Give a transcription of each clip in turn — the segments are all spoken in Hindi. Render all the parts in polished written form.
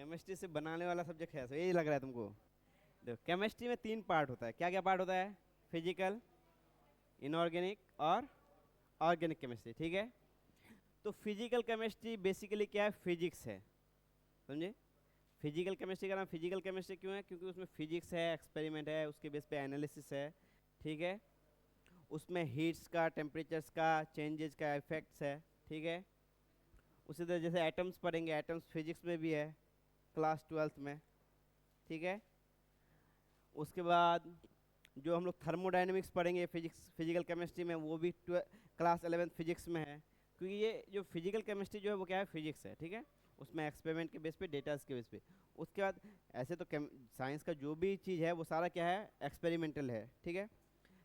केमिस्ट्री से बनाने वाला सब्जेक्ट है, यही लग रहा है तुमको। देखो केमिस्ट्री में 3 पार्ट होता है, क्या क्या पार्ट होता है? फिजिकल, इनऑर्गेनिक और ऑर्गेनिक केमिस्ट्री, ठीक है। तो फिजिकल केमिस्ट्री बेसिकली क्या है? फिजिक्स है, समझे। फिजिकल केमिस्ट्री का नाम फिजिकल केमिस्ट्री क्यों है? क्योंकि उसमें फिजिक्स है, एक्सपेरिमेंट है, उसके बेस पे एनालिसिस है, ठीक है। उसमें हीट्स का, टेम्परेचर्स का, चेंजेस का इफेक्ट्स है, ठीक है। उसी तरह जैसे एटम्स पढ़ेंगे, एटम्स फिजिक्स में भी है क्लास 12th में, ठीक है। उसके बाद जो हम लोग थर्मोडायनेमिक्स पढ़ेंगे फिजिक्स फिजिकल केमिस्ट्री में, वो भी क्लास 11th फिजिक्स में है। क्योंकि ये जो फिजिकल केमिस्ट्री जो है वो क्या है? फिजिक्स है, ठीक है। उसमें एक्सपेरिमेंट के बेस पे, डेटास के बेस पे। उसके बाद ऐसे तो साइंस का जो भी चीज़ है वो सारा क्या है? एक्सपेरिमेंटल है, ठीक है।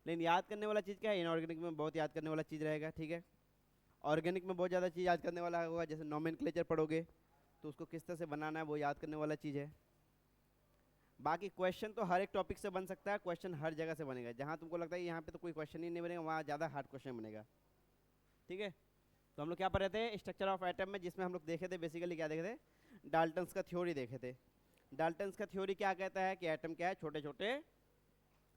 लेकिन याद करने वाला चीज़ क्या है? इनऑर्गेनिक में बहुत याद करने वाला चीज़ रहेगा, ठीक है। ऑर्गेनिक में बहुत ज़्यादा चीज़ याद करने वाला होगा, जैसे नोमेनक्लेचर पढ़ोगे तो उसको किस तरह से बनाना है वो याद करने वाला चीज़ है। बाकी क्वेश्चन तो हर एक टॉपिक से बन सकता है, क्वेश्चन हर जगह से बनेगा। जहाँ तुमको लगता है यहाँ पे तो कोई क्वेश्चन ही नहीं बनेगा, वहाँ ज़्यादा हार्ड क्वेश्चन बनेगा, ठीक है। तो हम लोग क्या पढ़ रहे थे? स्ट्रक्चर ऑफ एटम में, जिसमें हम लोग देखे थे बेसिकली क्या देखे थे? डाल्टन्स का थ्योरी देखे थे। डाल्टन्स का थ्योरी क्या कहता है कि एटम क्या है? छोटे छोटे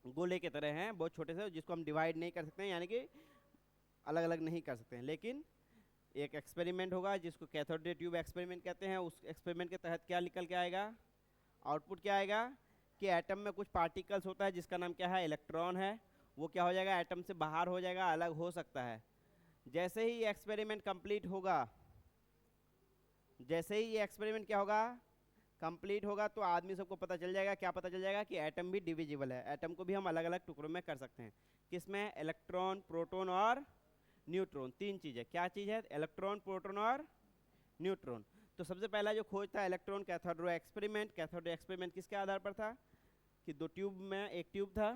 गोले की तरह हैं, बहुत छोटे से, जिसको हम डिवाइड नहीं कर सकते हैं, यानी कि अलग अलग नहीं कर सकते हैं। लेकिन एक एक्सपेरिमेंट होगा जिसको कैथोड रे ट्यूब एक्सपेरिमेंट कहते हैं। उस एक्सपेरिमेंट के तहत क्या निकल के आएगा? आउटपुट क्या आएगा? कि एटम में कुछ पार्टिकल्स होता है जिसका नाम क्या है? इलेक्ट्रॉन है। वो क्या हो जाएगा? एटम से बाहर हो जाएगा, अलग हो सकता है। जैसे ही एक्सपेरिमेंट कंप्लीट होगा, जैसे ही ये एक्सपेरिमेंट क्या होगा? कंप्लीट होगा, तो आदमी सबको पता चल जाएगा, क्या पता चल जाएगा? कि एटम भी डिविजिबल है, एटम को भी हम अलग अलग टुकड़ों में कर सकते हैं। किसमें? इलेक्ट्रॉन, प्रोटॉन और न्यूट्रॉन, 3 चीज़ है। क्या चीज़ है? इलेक्ट्रॉन, प्रोटॉन और न्यूट्रॉन। तो सबसे पहला जो खोज था electron cathode ray experiment. Cathode ray experiment किसके आधार पर था? कि दो ट्यूब में, एक ट्यूब था,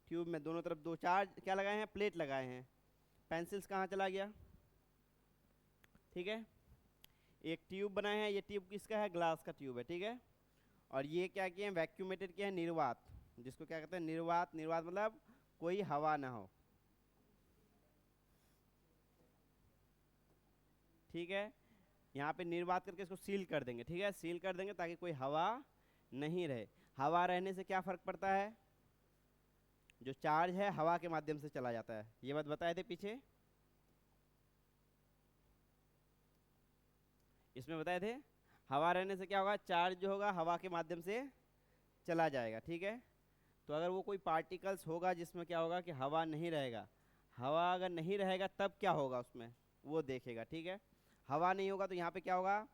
ट्यूब में दोनों तरफ 2 चार्ज क्या लगाए हैं? प्लेट लगाए हैं। पेंसिल्स कहाँ चला गया? ठीक है। एक ट्यूब बनाए हैं, ये ट्यूब किसका है? ग्लास का ट्यूब है, ठीक है। और ये क्या किए हैं? वैक्यूमेटेड किए हैं, निर्वात, जिसको क्या कहते हैं? निर्वात। निर्वात मतलब कोई हवा ना हो, ठीक है। यहाँ पे निर्वात करके इसको सील कर देंगे, ठीक है। सील कर देंगे ताकि कोई हवा नहीं रहे। हवा रहने से क्या फर्क पड़ता है? जो चार्ज है हवा के माध्यम से चला जाता है, ये बात बताए थे पीछे, इसमें बताए थे। हवा रहने से क्या होगा? चार्ज जो होगा हवा के माध्यम से चला जाएगा, ठीक है। तो अगर वो कोई पार्टिकल्स होगा जिसमें क्या होगा? कि हवा नहीं रहेगा, हवा अगर नहीं रहेगा तब क्या होगा उसमें, वो देखेगा, ठीक है। हवा नहीं होगा तो यहाँ पे क्या होगा?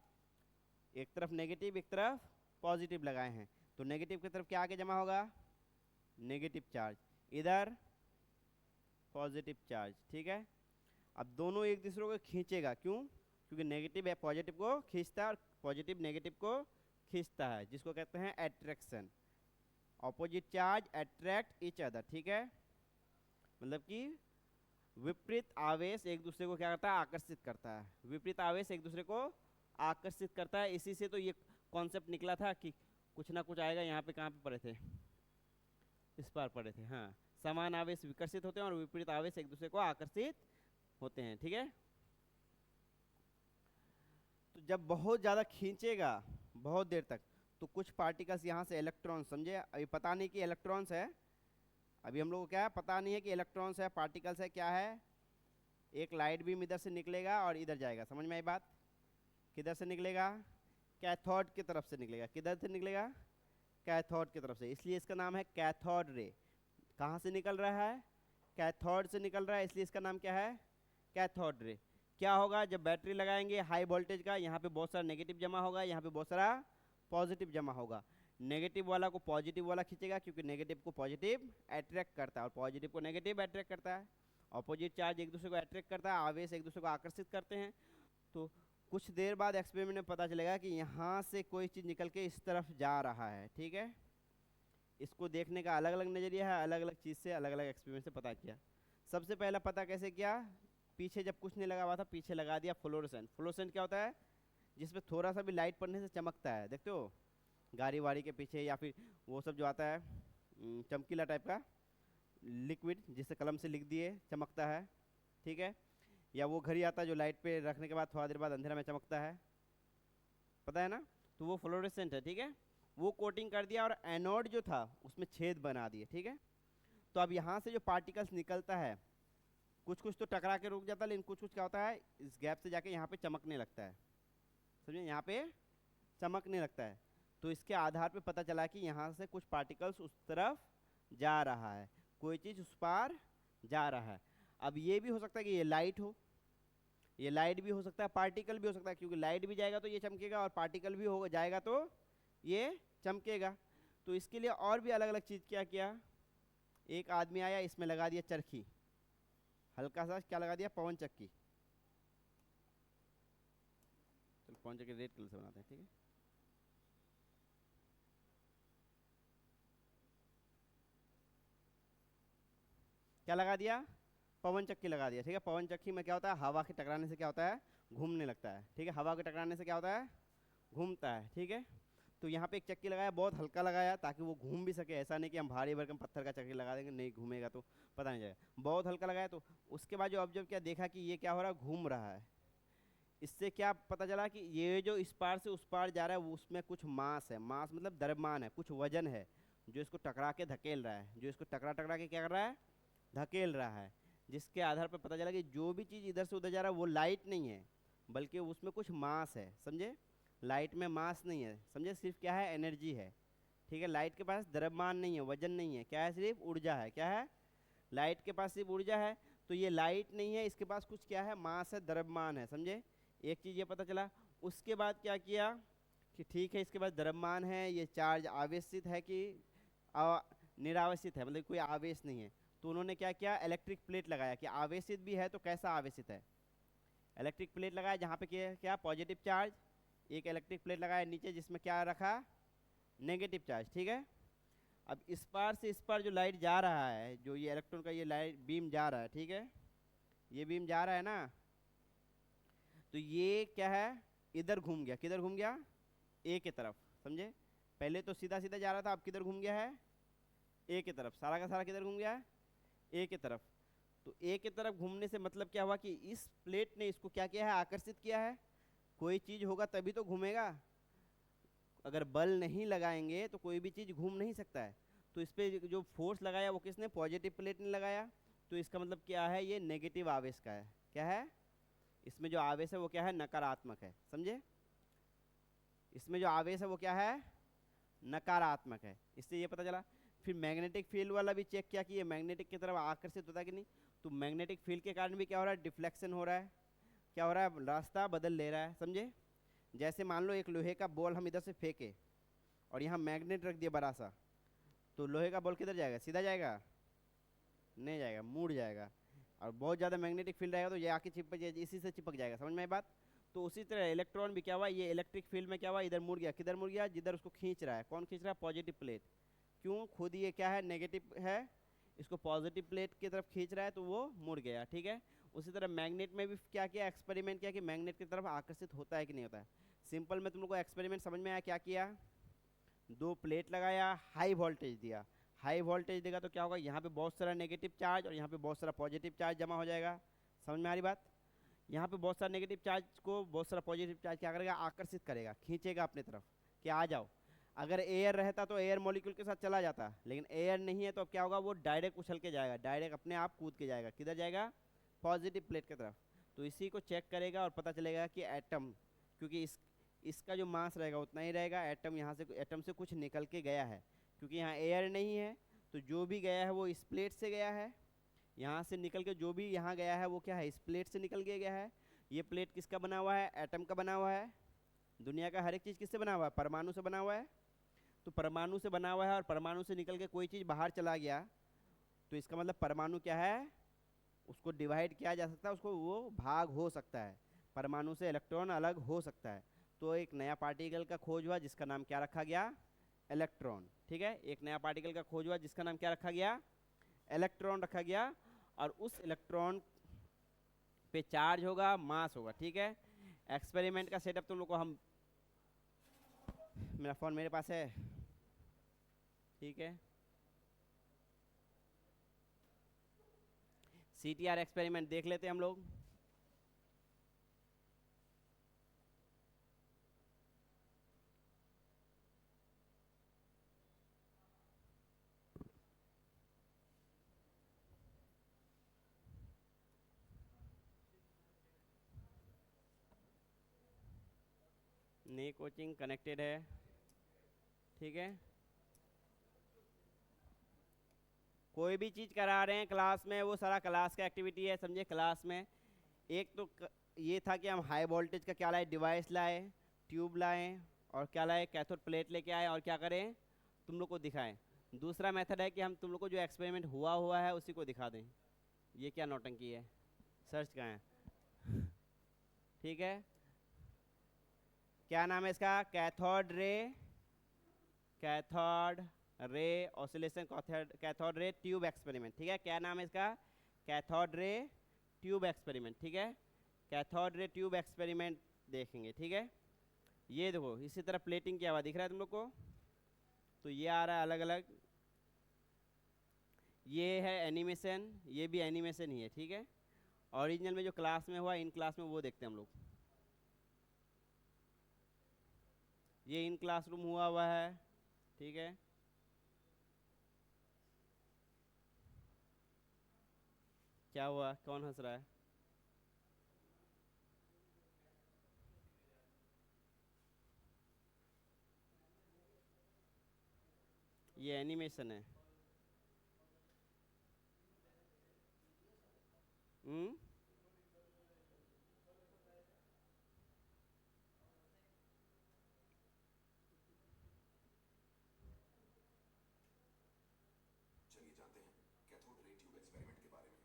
एक तरफ नेगेटिव, एक तरफ पॉजिटिव लगाए हैं, तो नेगेटिव की तरफ क्या आके जमा होगा? नेगेटिव चार्ज, इधर पॉजिटिव चार्ज, ठीक है। अब दोनों एक दूसरे को खींचेगा, क्यों? क्योंकि नेगेटिव है पॉजिटिव को खींचता है और पॉजिटिव नेगेटिव को खींचता है, जिसको कहते हैं attraction. Opposite charge attract each other, ठीक है। मतलब कि विपरीत आवेश एक दूसरे को क्या करता है? आकर्षित करता है। विपरीत आवेश एक दूसरे को आकर्षित करता है। इसी से तो ये कॉन्सेप्ट निकला था कि कुछ ना कुछ आएगा। यहाँ पे कहाँ पे पढ़े थे? इस बार पढ़े थे, हाँ। समान आवेश विकर्षित होते हैं और विपरीत आवेश एक दूसरे को आकर्षित होते हैं, ठीक है। तो जब बहुत ज़्यादा खींचेगा बहुत देर तक, तो कुछ पार्टिकल्स यहाँ से इलेक्ट्रॉन, समझे, अभी पता नहीं कि इलेक्ट्रॉन्स है, अभी हम लोग को क्या है? पता नहीं है कि इलेक्ट्रॉन्स है, पार्टिकल्स है, क्या है। एक लाइट बीम इधर से निकलेगा और इधर जाएगा, समझ में आई बात? किधर से निकलेगा? कैथोड की तरफ से निकलेगा। किधर से निकलेगा? कैथोड की तरफ से, इसलिए इसका नाम है कैथोड रे। कहाँ से निकल रहा है? कैथोड से निकल रहा है, इसलिए इसका नाम क्या है? Cathode ray. क्या होगा जब बैटरी लगाएंगे हाई वोल्टेज का? यहाँ पे बहुत सारा नेगेटिव जमा होगा, यहाँ पे बहुत सारा पॉजिटिव जमा होगा। नेगेटिव वाला को पॉजिटिव वाला खींचेगा, क्योंकि नेगेटिव को पॉजिटिव अट्रैक्ट करता है और पॉजिटिव को नेगेटिव अट्रैक्ट करता है। ऑपोजिट चार्ज एक दूसरे को अट्रैक्ट करता है, आवेश एक दूसरे को आकर्षित करते हैं। तो कुछ देर बाद एक्सपेरिमेंट में पता चलेगा कि यहाँ से कोई चीज़ निकल के इस तरफ जा रहा है, ठीक है। इसको देखने का अलग अलग नज़रिया है, अलग अलग चीज़ से, अलग अलग एक्सपेरिमेंट से पता किया। सबसे पहला पता कैसे किया? पीछे जब कुछ नहीं लगा हुआ था, पीछे लगा दिया फ्लोरोसेंट। फ्लोरोसेंट क्या होता है? जिसमें थोड़ा सा भी लाइट पड़ने से चमकता है, देखते हो गाड़ी वाड़ी के पीछे, या फिर वो सब जो आता है चमकीला टाइप का लिक्विड, जिससे कलम से लिख दिए चमकता है, ठीक है। या वो घड़ी आता है जो लाइट पे रखने के बाद थोड़ा देर बाद अंधेरा में चमकता है, पता है ना। तो वो फ्लोरेसेंट है, ठीक है। वो कोटिंग कर दिया और एनोड जो था उसमें छेद बना दिए, ठीक है। तो अब यहाँ से जो पार्टिकल्स निकलता है, कुछ कुछ तो टकरा के रुक जाता है, लेकिन कुछ कुछ क्या होता है इस गैप से जाके यहाँ पे चमकने लगता है, समझे, यहाँ पे चमकने लगता है। तो इसके आधार पे पता चला कि यहाँ से कुछ पार्टिकल्स उस तरफ जा रहा है, कोई चीज़ उस पार जा रहा है। अब ये भी हो सकता है कि ये लाइट हो, ये लाइट भी हो सकता है, पार्टिकल भी हो सकता है, क्योंकि लाइट भी जाएगा तो ये चमकेगा और पार्टिकल भी हो जाएगा तो ये चमकेगा। तो इसके लिए और भी अलग अलग चीज़ क्या किया, एक आदमी आया, इसमें लगा दिया चरखी, हल्का सा क्या लगा दिया, पवन चक्की। चलो पवन चक्की रेड कलर से बनाते हैं, ठीक है। क्या लगा दिया, पवन चक्की लगा दिया, ठीक है। पवन चक्की में क्या होता है, हवा के टकराने से क्या होता है, घूमने लगता है, ठीक है। हवा के टकराने से क्या होता है, घूमता है, ठीक है। तो यहाँ पे एक चक्की लगाया, बहुत हल्का लगाया ताकि वो घूम भी सके, ऐसा नहीं कि हम भारी भरकम पत्थर का चक्की लगा देंगे, नहीं घूमेगा तो पता नहीं जाएगा, बहुत हल्का लगाया। तो उसके बाद जो ऑब्जर्व किया, देखा कि ये क्या हो रहा है, घूम रहा है। इससे क्या पता चला कि ये जो इस पार से उस पार जा रहा है वो उसमें कुछ मास है, मास मतलब द्रव्यमान है, कुछ वजन है जो इसको टकरा के धकेल रहा है, जो इसको टकरा टकरा के क्या कर रहा है, धकेल रहा है। जिसके आधार पर पता चला कि जो भी चीज़ इधर से उधर जा रहा है वो लाइट नहीं है, बल्कि उसमें कुछ मास है, समझे। लाइट में मास नहीं है, समझे, सिर्फ क्या है, एनर्जी है, ठीक है। लाइट के पास द्रव्यमान नहीं है, वजन नहीं है, क्या है, सिर्फ ऊर्जा है। क्या है, लाइट के पास सिर्फ ऊर्जा है। तो ये लाइट नहीं है, इसके पास कुछ क्या है, मास है, द्रव्यमान है, समझे। एक चीज़ ये पता चला। उसके बाद क्या किया कि ठीक है, इसके बाद द्रव्यमान है, ये चार्ज आवेशित है कि निरावेशित है, मतलब कोई आवेश नहीं है। तो उन्होंने क्या किया, इलेक्ट्रिक प्लेट लगाया कि आवेशित भी है तो कैसा आवेशित है। इलेक्ट्रिक प्लेट लगाया जहाँ पे क्या पॉजिटिव चार्ज, एक इलेक्ट्रिक प्लेट लगाया नीचे जिसमें क्या रखा, नेगेटिव चार्ज, ठीक है। अब इस पार से इस पार जो लाइट जा रहा है, जो ये इलेक्ट्रॉन का ये लाइट बीम जा रहा है, ठीक है, ये बीम जा रहा है ना, तो ये क्या है, इधर घूम गया, किधर घूम गया, ए की तरफ, समझे। पहले तो सीधा सीधा जा रहा था, अब किधर घूम गया है, ए की तरफ, सारा का सारा किधर घूम गया, ए की तरफ। तो ए की तरफ घूमने से मतलब क्या हुआ कि इस प्लेट ने इसको क्या किया है, आकर्षित किया है। कोई चीज़ होगा तभी तो घूमेगा, अगर बल नहीं लगाएंगे तो कोई भी चीज़ घूम नहीं सकता है। तो इस पर जो फोर्स लगाया वो किसने, पॉजिटिव प्लेट ने लगाया। तो इसका मतलब क्या है, ये नेगेटिव आवेश का है। क्या है, इसमें जो आवेश है वो क्या है, नकारात्मक है, समझे। इसमें जो आवेश है वो क्या है, नकारात्मक है। इससे ये पता चला। फिर मैग्नेटिक फील्ड वाला भी चेक किया कि ये मैग्नेटिक की तरफ आकर्षित होता है कि नहीं। तो मैग्नेटिक फील्ड के कारण भी क्या हो रहा है, डिफ्लेक्शन हो रहा है, क्या हो रहा है, रास्ता बदल ले रहा है, समझे। जैसे मान लो एक लोहे का बॉल हम इधर से फेंके और यहाँ मैग्नेट रख दिया बड़ा सा, तो लोहे का बॉल किधर जाएगा, सीधा जाएगा, नहीं जाएगा, मुड़ जाएगा। और बहुत ज़्यादा मैग्नेटिक फील्ड रहेगा तो ये आके चिपक जाएगा, इसी से चिपक जाएगा, समझ में आई बात। तो उसी तरह इलेक्ट्रॉन भी क्या हुआ, ये इलेक्ट्रिक फील्ड में क्या हुआ, इधर मुड़ गया, किधर मुड़ गया, जिधर उसको खींच रहा है। कौन खींच रहा है, पॉजिटिव प्लेट। क्यों, खुद ये क्या है, नेगेटिव है, इसको पॉजिटिव प्लेट की तरफ खींच रहा है तो वो मुड़ गया, ठीक है। उसी तरह मैग्नेट में भी क्या किया, एक्सपेरिमेंट किया कि मैग्नेट की तरफ आकर्षित होता है कि नहीं होता है। सिंपल में तुम लोग को एक्सपेरिमेंट समझ में आया, क्या किया, दो प्लेट लगाया, हाई वोल्टेज दिया। हाई वोल्टेज देगा तो क्या होगा, यहाँ पे बहुत सारा नेगेटिव चार्ज और यहाँ पे बहुत सारा पॉजिटिव चार्ज जमा हो जाएगा। समझ में आ रही बात। यहाँ पे बहुत सारा नेगेटिव चार्ज को बहुत सारा पॉजिटिव चार्ज क्या करेगा, आकर्षित करेगा, खींचेगा अपनी तरफ कि आ जाओ। अगर एयर रहता तो एयर मॉलिक्यूल के साथ चला जाता, लेकिन एयर नहीं है तो अब क्या होगा, वो डायरेक्ट उछल के जाएगा, डायरेक्ट अपने आप कूद के जाएगा, किधर जाएगा, पॉजिटिव प्लेट की तरफ। तो इसी को चेक करेगा और पता चलेगा कि एटम, क्योंकि इसका जो मास रहेगा उतना ही रहेगा, एटम यहाँ से, एटम से कुछ निकल के गया है, क्योंकि यहाँ एयर नहीं है तो जो भी गया है वो इस प्लेट से गया है। यहाँ से निकल के जो भी यहाँ गया है वो क्या है, इस प्लेट से निकल के गया है। ये प्लेट किसका बना हुआ है, एटम का बना हुआ है। दुनिया का हर एक चीज़ किससे बना हुआ है, परमाणु से बना हुआ है। तो परमाणु से बना हुआ है और परमाणु से निकल के कोई चीज़ बाहर चला गया तो इसका मतलब परमाणु क्या है, उसको डिवाइड किया जा सकता है, उसको वो भाग हो सकता है, परमाणु से इलेक्ट्रॉन अलग हो सकता है। तो एक नया पार्टिकल का खोज हुआ जिसका नाम क्या रखा गया, इलेक्ट्रॉन, ठीक है। एक नया पार्टिकल का खोज हुआ जिसका नाम क्या रखा गया, इलेक्ट्रॉन रखा गया। और उस इलेक्ट्रॉन पे चार्ज होगा, मास होगा, ठीक है। एक्सपेरिमेंट का सेटअप तुम लोग को हम, मेरा फ़ोन मेरे पास है, ठीक है। CTR एक्सपेरिमेंट देख लेते हैं हम लोग। नई कोचिंग कनेक्टेड है, ठीक है। कोई भी चीज़ करा रहे हैं क्लास में, वो सारा क्लास का एक्टिविटी है, समझे। क्लास में एक तो ये था कि हम हाई वोल्टेज का क्या लाए, डिवाइस लाए, ट्यूब लाए, और क्या लाए, कैथोड प्लेट लेके आए, और क्या करें, तुम लोग को दिखाएं। दूसरा मेथड है कि हम तुम लोग को जो एक्सपेरिमेंट हुआ है उसी को दिखा दें। ये क्या नौटंकी है, सर्च कहाँ है, ठीक है। क्या नाम है इसका, cathode ray oscillation cathode ray tube experiment, ठीक है। क्या नाम है इसका, कैथोड रे ट्यूब एक्सपेरिमेंट, ठीक है। कैथोड रे ट्यूब एक्सपेरिमेंट देखेंगे, ठीक है। ये देखो इसी तरह प्लेटिंग किया हुआ दिख रहा है तुम लोग को, तो ये आ रहा है अलग अलग, ये है एनिमेशन, ये भी एनिमेशन ही है, ठीक है। ओरिजिनल में जो क्लास में हुआ, इन क्लास में वो देखते हैं हम लोग। ये इन क्लासरूम हुआ है, ठीक है। क्या हुआ, कौन हंस रहा है, ये एनिमेशन है। हम्म, चलिए जानते हैं कैथोड रे ट्यूब एक्सपेरिमेंट के बारे में।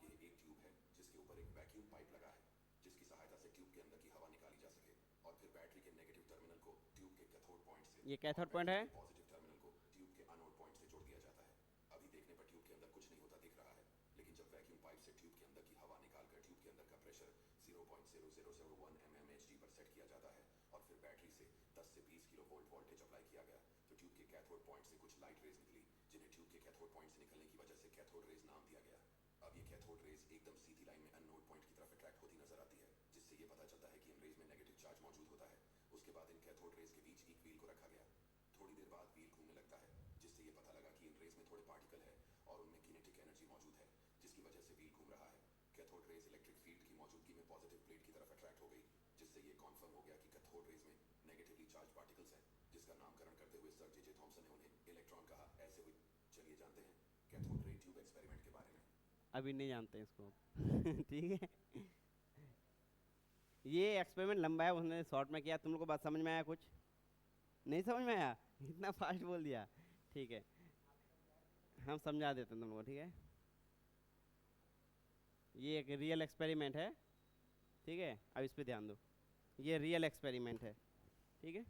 ये एक ट्यूब है जिसके ऊपर एक वैक्यूम पाइप लगा है, जिसकी सहायता से ट्यूब के अंदर की हवा निकाली जा सके और फिर बैटरी के नेगेटिव टर्मिनल को ट्यूब के कैथोड पॉइंट से ये और कैथोड पॉइंट बैटरी है। के पॉजिटिव टर्मिनल को ट्यूब के एनोड पॉइंट से जोड़ दिया जाता है। अभी देखने पर ट्यूब के अंदर कुछ नहीं होता दिख रहा है, लेकिन जब वैक्यूम पाइप से ट्यूब के अंदर की हवा निकालकर ट्यूब के अंदर का प्रेशर 0.0001 mmHg पर सेट किया जाता है और फिर बैटरी से 10 से 20 किलो वोल्ट वोल्टेज अप्लाई किया गया, तो ट्यूब के कैथोड पॉइंट से कुछ लाइट रेज निकली, जिन्हें ट्यूब के कैथोड पॉइंट से निकलने की वजह से कैथोड रेज नाम दिया गया। अब ये कैथोड रेज एकदम सीधी लाइन में एनोड पॉइंट की तरफ अट्रैक्ट होती नजर आती है, जिससे ये पता चलता है कि इन रेज में नेगेटिव चार्ज मौजूद होता है। उसके बाद इन कैथोड रेज के बीच एक व्हील को रखा गया। थोड़ी देर बाद व्हील घूमने लगता है, जिससे ये पता लगा कि इन रेज में थोड़े पार्टिकल है और उनमें किनेटिक एनर्जी मौजूद है, जिसकी वजह से व्हील घूम रहा है। कैथोड रेज इलेक्ट्रिक फील्ड की मौजूदगी में पॉजिटिव प्लेट की तरफ अट्रैक्ट हो गई, जिससे ये कॉन्फर्म हो गया कि कैथोड रेज में नेगेटिवली चार्ज पार्टिकल्स हैं, जिसका नामकरण करते हुए सर जे थॉमसन ने उन्हें इलेक्ट्रॉन कहा। ऐसे हुई। चलिए जानते हैं कैथोड रे ट्यूब एक्सपेरिमेंट के बारे में। अभी नहीं जानते हैं इसको ठीक है। ये एक्सपेरिमेंट लंबा है, उसने शॉर्ट में किया। तुम लोग को बात समझ में आया, कुछ नहीं समझ में आया, इतना फास्ट बोल दिया, ठीक है। हम समझा देते हैं तुम लोग को, ठीक है। ये एक रियल एक्सपेरिमेंट है, ठीक है। अब इस पे ध्यान दो, ये रियल एक्सपेरिमेंट है, ठीक है।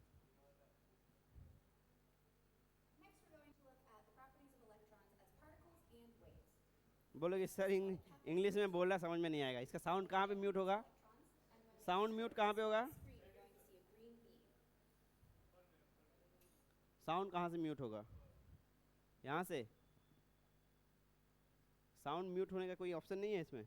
बोलोगे सर इंग्लिश में बोल रहा, समझ में नहीं आएगा। इसका साउंड कहाँ पे म्यूट होगा, साउंड म्यूट कहाँ पे होगा, साउंड कहाँ से म्यूट होगा, यहाँ से। साउंड म्यूट होने का कोई ऑप्शन नहीं है इसमें।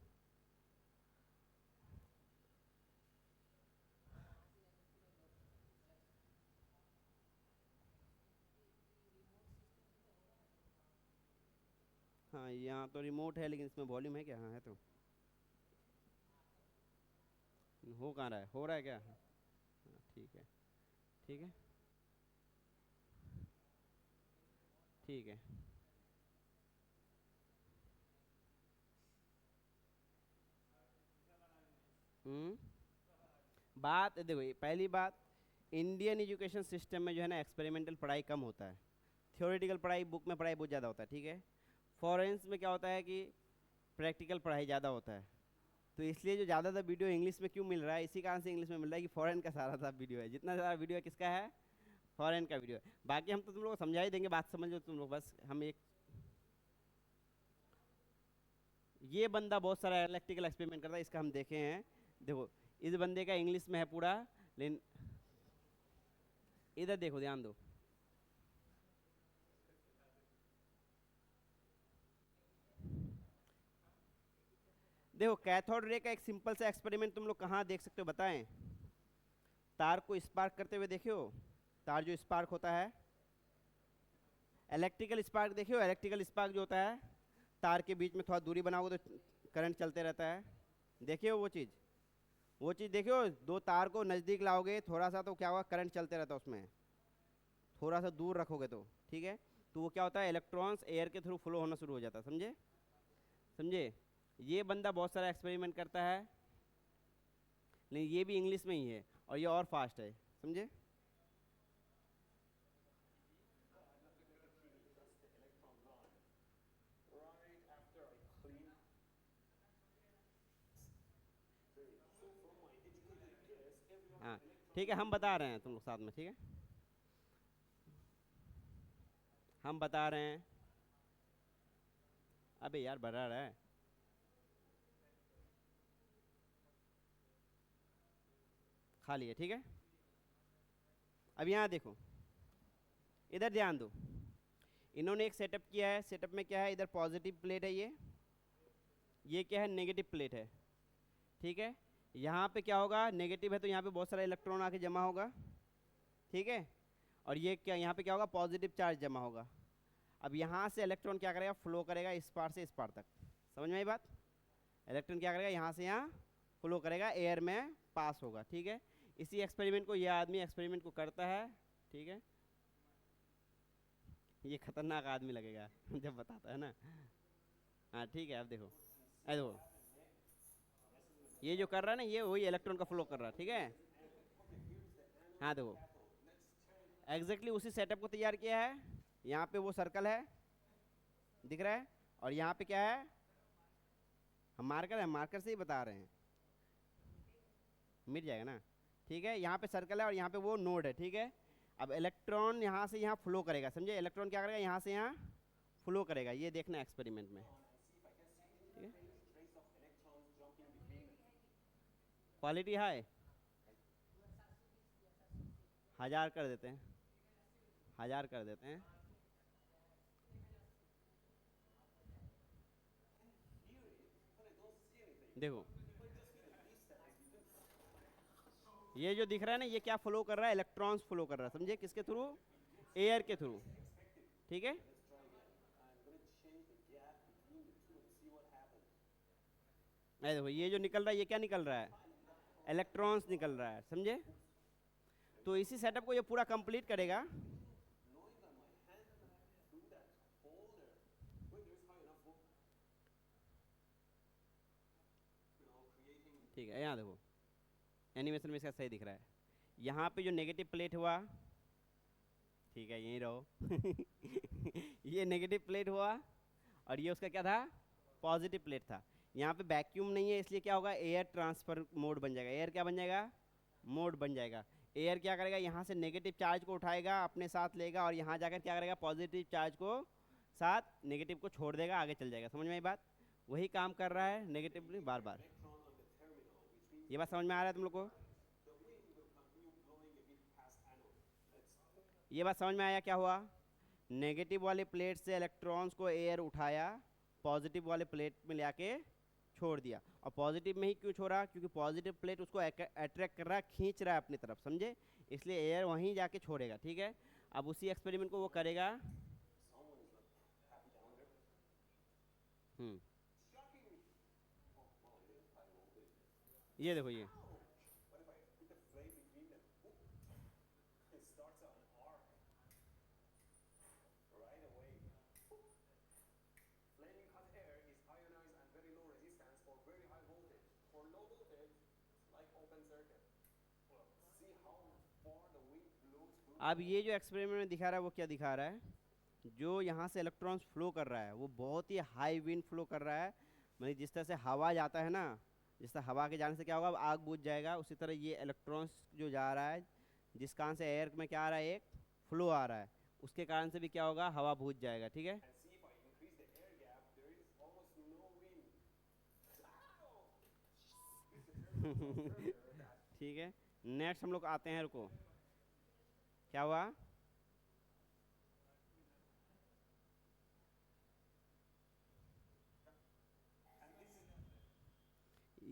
हाँ यहाँ तो रिमोट है, लेकिन इसमें वॉल्यूम है क्या, हाँ है तो। हो कहाँ रहा है, हो रहा है क्या, हाँ ठीक है, ठीक है, ठीक है। बात देखो, पहली बात, इंडियन एजुकेशन सिस्टम में जो है ना, एक्सपेरिमेंटल पढ़ाई कम होता है, थ्योरेटिकल पढ़ाई, बुक में पढ़ाई बहुत ज़्यादा होता है, ठीक है। फॉरेंस में क्या होता है कि प्रैक्टिकल पढ़ाई ज़्यादा होता है, तो इसलिए जो ज़्यादातर वीडियो इंग्लिश में क्यों मिल रहा है, इसी कारण से इंग्लिश में मिल रहा है कि फॉरेन का सारा सा वीडियो है, जितना सारा वीडियो है किसका है, फॉरेन का वीडियो है। बाकी हम तो तुम लोग को समझा ही देंगे, बात समझो तुम लोग, बस हम एक, ये बंदा बहुत सारा इलेक्ट्रिकल एक्सपेरिमेंट करता है, इसका हम देखे हैं। देखो इस बंदे का इंग्लिश में है पूरा, लेकिन इधर देखो, ध्यान दो। देखो कैथोड रे का एक सिंपल सा एक्सपेरिमेंट तुम लोग कहाँ देख सकते हो, बताएं। तार को स्पार्क करते हुए देखियो, तार जो स्पार्क होता है, इलेक्ट्रिकल स्पार्क देखियो, इलेक्ट्रिकल स्पार्क जो होता है, तार के बीच में थोड़ा दूरी बनाओगे तो करंट चलते रहता है, देखिए वो चीज़, वो चीज़ देखियो, दो तार को नज़दीक लाओगे थोड़ा सा तो क्या होगा, करंट चलते रहता है उसमें, थोड़ा सा दूर रखोगे तो, ठीक है, तो वो क्या होता है, इलेक्ट्रॉन्स एयर के थ्रू फ्लो होना शुरू हो जाता है, समझे समझे। ये बंदा बहुत सारा एक्सपेरिमेंट करता है, लेकिन ये भी इंग्लिश में ही है और ये और फास्ट है, समझे। हाँ ठीक है, हम बता रहे हैं तुम लोग साथ में, ठीक है, हम बता रहे हैं। अबे यार बढ़ा रहा है, खाली है, ठीक है। अब यहाँ देखो, इधर ध्यान दो, इन्होंने एक सेटअप किया है, सेटअप में क्या है, इधर पॉजिटिव प्लेट है, ये क्या है, नेगेटिव प्लेट है, ठीक है। यहाँ पे क्या होगा, नेगेटिव है तो यहाँ पे बहुत सारा इलेक्ट्रॉन आके जमा होगा, ठीक है, और ये क्या, यहाँ पे क्या होगा, पॉजिटिव चार्ज जमा होगा। अब यहाँ से इलेक्ट्रॉन क्या करेगा, फ्लो करेगा इस पार से इस पार तक, समझ में आई बात। इलेक्ट्रॉन क्या करेगा, यहाँ से यहाँ फ्लो करेगा, एयर में पास होगा, ठीक है। इसी एक्सपेरिमेंट को ये आदमी एक्सपेरिमेंट को करता है, ठीक है। ये खतरनाक आदमी लगेगा जब बताता है ना। हाँ ठीक है, अब देखो, देखो ये जो कर रहा है ना, ये वही इलेक्ट्रॉन का फ्लो कर रहा है, ठीक है। हाँ देखो, एग्जैक्टली उसी सेटअप को तैयार किया है। यहाँ पे वो सर्कल है, दिख रहा है, और यहाँ पे क्या है, हम मार्कर है, मार्कर से ही बता रहे हैं, मिट जाएगा ना, ठीक है। यहाँ पे सर्कल है और यहाँ पे वो नोड है, ठीक है। अब इलेक्ट्रॉन यहाँ से यहाँ फ्लो करेगा, समझे, इलेक्ट्रॉन क्या करेगा, यहाँ से यहाँ फ्लो करेगा, ये देखना एक्सपेरिमेंट में, ठीक है। क्वालिटी हाई, 1000 कर देते हैं, 1000 कर देते हैं। देखो ये जो दिख रहा है ना, ये क्या फ्लो कर रहा है, इलेक्ट्रॉन्स फ्लो कर रहा है, समझे, किसके थ्रू, एयर के थ्रू, ठीक है। देखो ये जो निकल रहा है, ये क्या निकल रहा है, इलेक्ट्रॉन्स निकल रहा है, समझे। तो इसी सेटअप को ये पूरा कंप्लीट करेगा। ठीक है, यहाँ देखो एनिमेशन में इसका सही दिख रहा है, यहाँ पे जो नेगेटिव प्लेट हुआ, ठीक है यहीं रहो ये नेगेटिव प्लेट हुआ और ये उसका क्या था, पॉजिटिव प्लेट था। यहाँ पे वैक्यूम नहीं है, इसलिए क्या होगा, एयर ट्रांसफर मोड बन जाएगा, एयर क्या बन जाएगा, मोड बन जाएगा। एयर क्या करेगा, यहाँ से नेगेटिव चार्ज को उठाएगा अपने साथ लेगा, और यहाँ जाकर क्या करेगा, पॉजिटिव चार्ज को साथ नेगेटिव को छोड़ देगा, आगे चल जाएगा, समझ में आई बात। वही काम कर रहा है नेगेटिवली बार बार। ये बात समझ में आ रहा है तुम लोग को, ये बात समझ में आया क्या हुआ, नेगेटिव वाले प्लेट से इलेक्ट्रॉन्स को एयर उठाया, पॉजिटिव वाले प्लेट में ले आके छोड़ दिया। और पॉजिटिव में ही क्यों छोड़ा, क्योंकि पॉजिटिव प्लेट उसको अट्रैक्ट कर रहा है, खींच रहा है अपनी तरफ, समझे, इसलिए एयर वहीं जाके छोड़ेगा, ठीक है। अब उसी एक्सपेरिमेंट को वो करेगा। हम्म, ये देखो ये, अब ये जो एक्सपेरिमेंट में दिखा रहा है वो क्या दिखा रहा है, जो यहाँ से इलेक्ट्रॉन्स फ्लो कर रहा है वो बहुत ही हाई विंड फ्लो कर रहा है, मतलब जिस तरह से हवा जाता है ना, जिस तरह हवा के जाने से क्या होगा, आग बुझ जाएगा, उसी तरह ये इलेक्ट्रॉन्स जो जा रहा है, जिस कारण से एयर में क्या आ रहा है, एक फ्लो आ रहा है, उसके कारण से भी क्या होगा, हवा बुझ जाएगा, ठीक है। ठीक है, नेक्स्ट हम लोग आते हैं, रुको, क्या हुआ,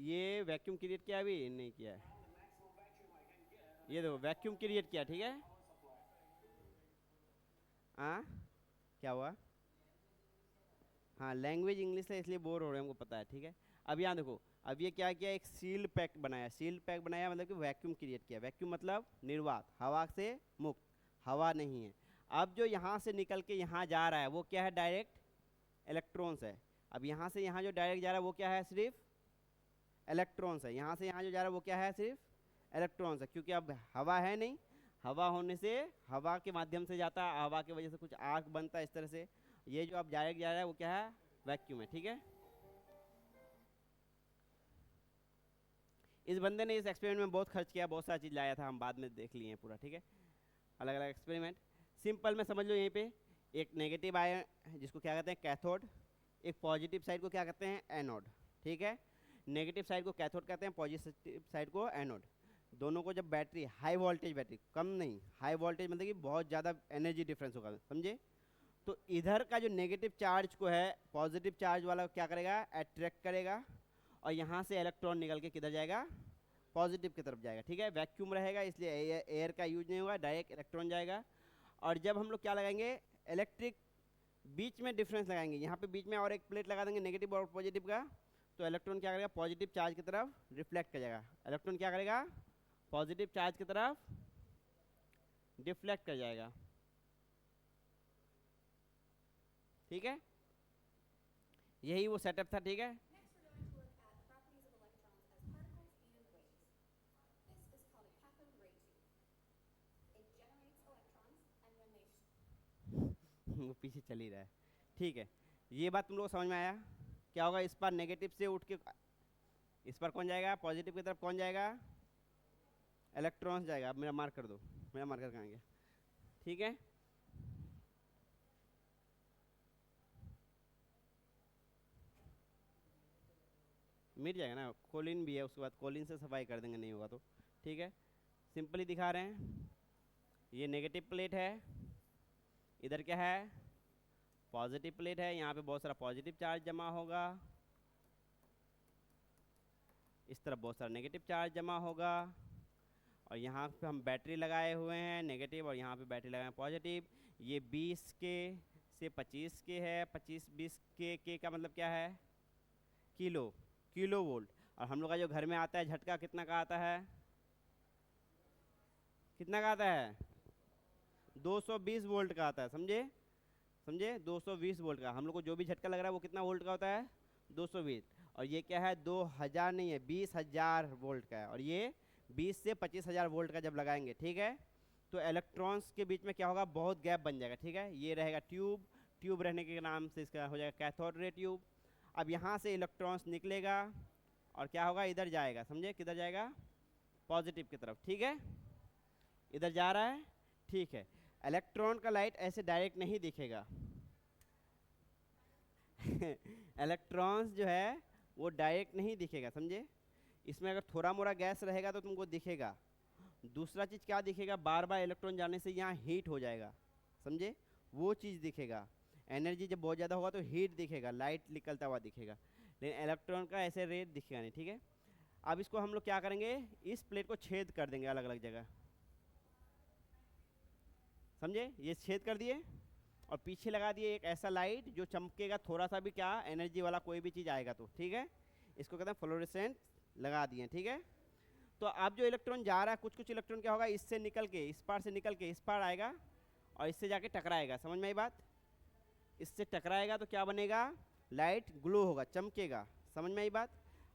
ये वैक्यूम क्रिएट किया, अभी नहीं किया है, ये देखो वैक्यूम क्रिएट किया, ठीक है। हाँ क्या हुआ, हाँ लैंग्वेज इंग्लिश है इसलिए बोर हो रहे हैं, हमको पता है, ठीक है। अब यहाँ देखो, अब ये क्या किया, एक सील्ड पैक बनाया। सील्ड पैक बनाया मतलब कि वैक्यूम क्रिएट किया। वैक्यूम मतलब निर्वात, हवा से मुक्त, हवा नहीं है। अब जो यहाँ से निकल के यहाँ जा रहा है वो क्या है, डायरेक्ट इलेक्ट्रॉन्स है। अब यहाँ से यहाँ जो डायरेक्ट जा रहा है वो क्या है, सिर्फ इलेक्ट्रॉन्स है। यहाँ से यहाँ जो जा रहा है वो क्या है, सिर्फ इलेक्ट्रॉन्स है, क्योंकि अब हवा है नहीं। हवा होने से हवा के माध्यम से जाता है, हवा की वजह से कुछ आर्क बनता है इस तरह से। ये जो अब डायरेक्ट जा रहा है वो क्या है, वैक्यूम है। ठीक है, इस बंदे ने इस एक्सपेरिमेंट में बहुत खर्च किया, बहुत सारी चीज़ लाया था, हम बाद में देख लिए हैं पूरा। ठीक है, अलग अलग एक्सपेरिमेंट। सिंपल में समझ लो, यहीं पे एक नेगेटिव आयन जिसको क्या कहते हैं, कैथोड, एक पॉजिटिव साइड को क्या कहते हैं, एनोड। ठीक है, नेगेटिव साइड को कैथोड कहते हैं, पॉजिटिव साइड को एनोड। दोनों को जब बैटरी, हाई वोल्टेज बैटरी, कम नहीं, हाई वोल्टेज मतलब कि बहुत ज़्यादा एनर्जी डिफरेंस होगा, समझे। तो इधर का जो नेगेटिव चार्ज को है, पॉजिटिव चार्ज वाला क्या करेगा, अट्रैक्ट करेगा, और यहाँ से इलेक्ट्रॉन निकल के किधर जाएगा, पॉजिटिव की तरफ जाएगा। ठीक है, वैक्यूम रहेगा इसलिए एयर का यूज नहीं होगा, डायरेक्ट इलेक्ट्रॉन जाएगा। और जब हम लोग क्या लगाएंगे, इलेक्ट्रिक बीच में डिफरेंस लगाएंगे, यहाँ पे बीच में और एक प्लेट लगा देंगे नेगेटिव और पॉजिटिव का, तो इलेक्ट्रॉन क्या करेगा, पॉजिटिव चार्ज की तरफ रिफ्लेक्ट कर जाएगा। इलेक्ट्रॉन क्या करेगा, पॉजिटिव चार्ज की तरफ डिफ्लेक्ट कर जाएगा। ठीक है, यही वो सेटअप था। ठीक है, वो पीछे चल ही रहा है। ठीक है, ये बात तुम लोग को समझ में आया। क्या होगा, इस पर नेगेटिव से उठ के इस पर कौन जाएगा, पॉजिटिव की तरफ कौन जाएगा, इलेक्ट्रॉन्स जाएगा। अब मेरा मार्क कर दो, मेरा मार्कर कहाँ गया। ठीक है, मिट जाएगा ना, कोलिन भी है, उसके बाद कोलिन से सफाई कर देंगे, नहीं होगा तो। ठीक है, सिंपली दिखा रहे हैं, ये नेगेटिव प्लेट है, इधर क्या है, पॉजिटिव प्लेट है, यहाँ पे बहुत सारा पॉजिटिव चार्ज जमा होगा, इस तरफ बहुत सारा नेगेटिव चार्ज जमा होगा, और यहाँ पे हम बैटरी लगाए हुए हैं नेगेटिव, और यहाँ पे बैटरी लगाए हैं पॉजिटिव। ये 20 के से 25 के है, 25-20 के का मतलब क्या है, किलो वोल्ट। और हम लोग का जो घर में आता है झटका, कितना का आता है, कितना का आता है, 220 वोल्ट का आता है, समझे, समझे, 220 वोल्ट का। हम लोग को जो भी झटका लग रहा है वो कितना वोल्ट का होता है, 220। और ये क्या है, 2000 नहीं है, 20,000 वोल्ट का है। और ये 20 से 25,000 वोल्ट का जब लगाएंगे, ठीक है, तो इलेक्ट्रॉन्स के बीच में क्या होगा, बहुत गैप बन जाएगा। ठीक है, ये रहेगा ट्यूब, ट्यूब रहने के नाम से इसका हो जाएगा कैथोड रे ट्यूब। अब यहाँ से इलेक्ट्रॉन्स निकलेगा और क्या होगा, इधर जाएगा, समझे, किधर जाएगा, पॉजिटिव की तरफ। ठीक है, इधर जा रहा है। ठीक है, इलेक्ट्रॉन का लाइट ऐसे डायरेक्ट नहीं दिखेगा इलेक्ट्रॉन्स जो है वो डायरेक्ट नहीं दिखेगा, समझे। इसमें अगर थोड़ा मोड़ा गैस रहेगा तो तुमको दिखेगा। दूसरा चीज़ क्या दिखेगा, बार बार इलेक्ट्रॉन जाने से यहाँ हीट हो जाएगा, समझे, वो चीज़ दिखेगा। एनर्जी जब बहुत ज़्यादा होगा तो हीट दिखेगा, लाइट निकलता हुआ दिखेगा, लेकिन इलेक्ट्रॉन का ऐसे रेट दिखेगा नहीं। ठीक है, अब इसको हम लोग क्या करेंगे, इस प्लेट को छेद कर देंगे अलग अलग जगह, समझे, ये छेद कर दिए और पीछे लगा दिए एक ऐसा लाइट जो चमकेगा, थोड़ा सा भी क्या एनर्जी वाला कोई भी चीज़ आएगा तो। ठीक है, इसको कहते हैं फ्लोरेसेंट, लगा दिए। ठीक है, तो अब जो इलेक्ट्रॉन जा रहा है, कुछ कुछ इलेक्ट्रॉन क्या होगा, इससे निकल के, इस पार से निकल के इस पार आएगा और इससे जाके टकराएगा, समझ में आई बात। इससे टकराएगा तो क्या बनेगा, लाइट ग्लो होगा, चमकेगा, समझ में आई बात।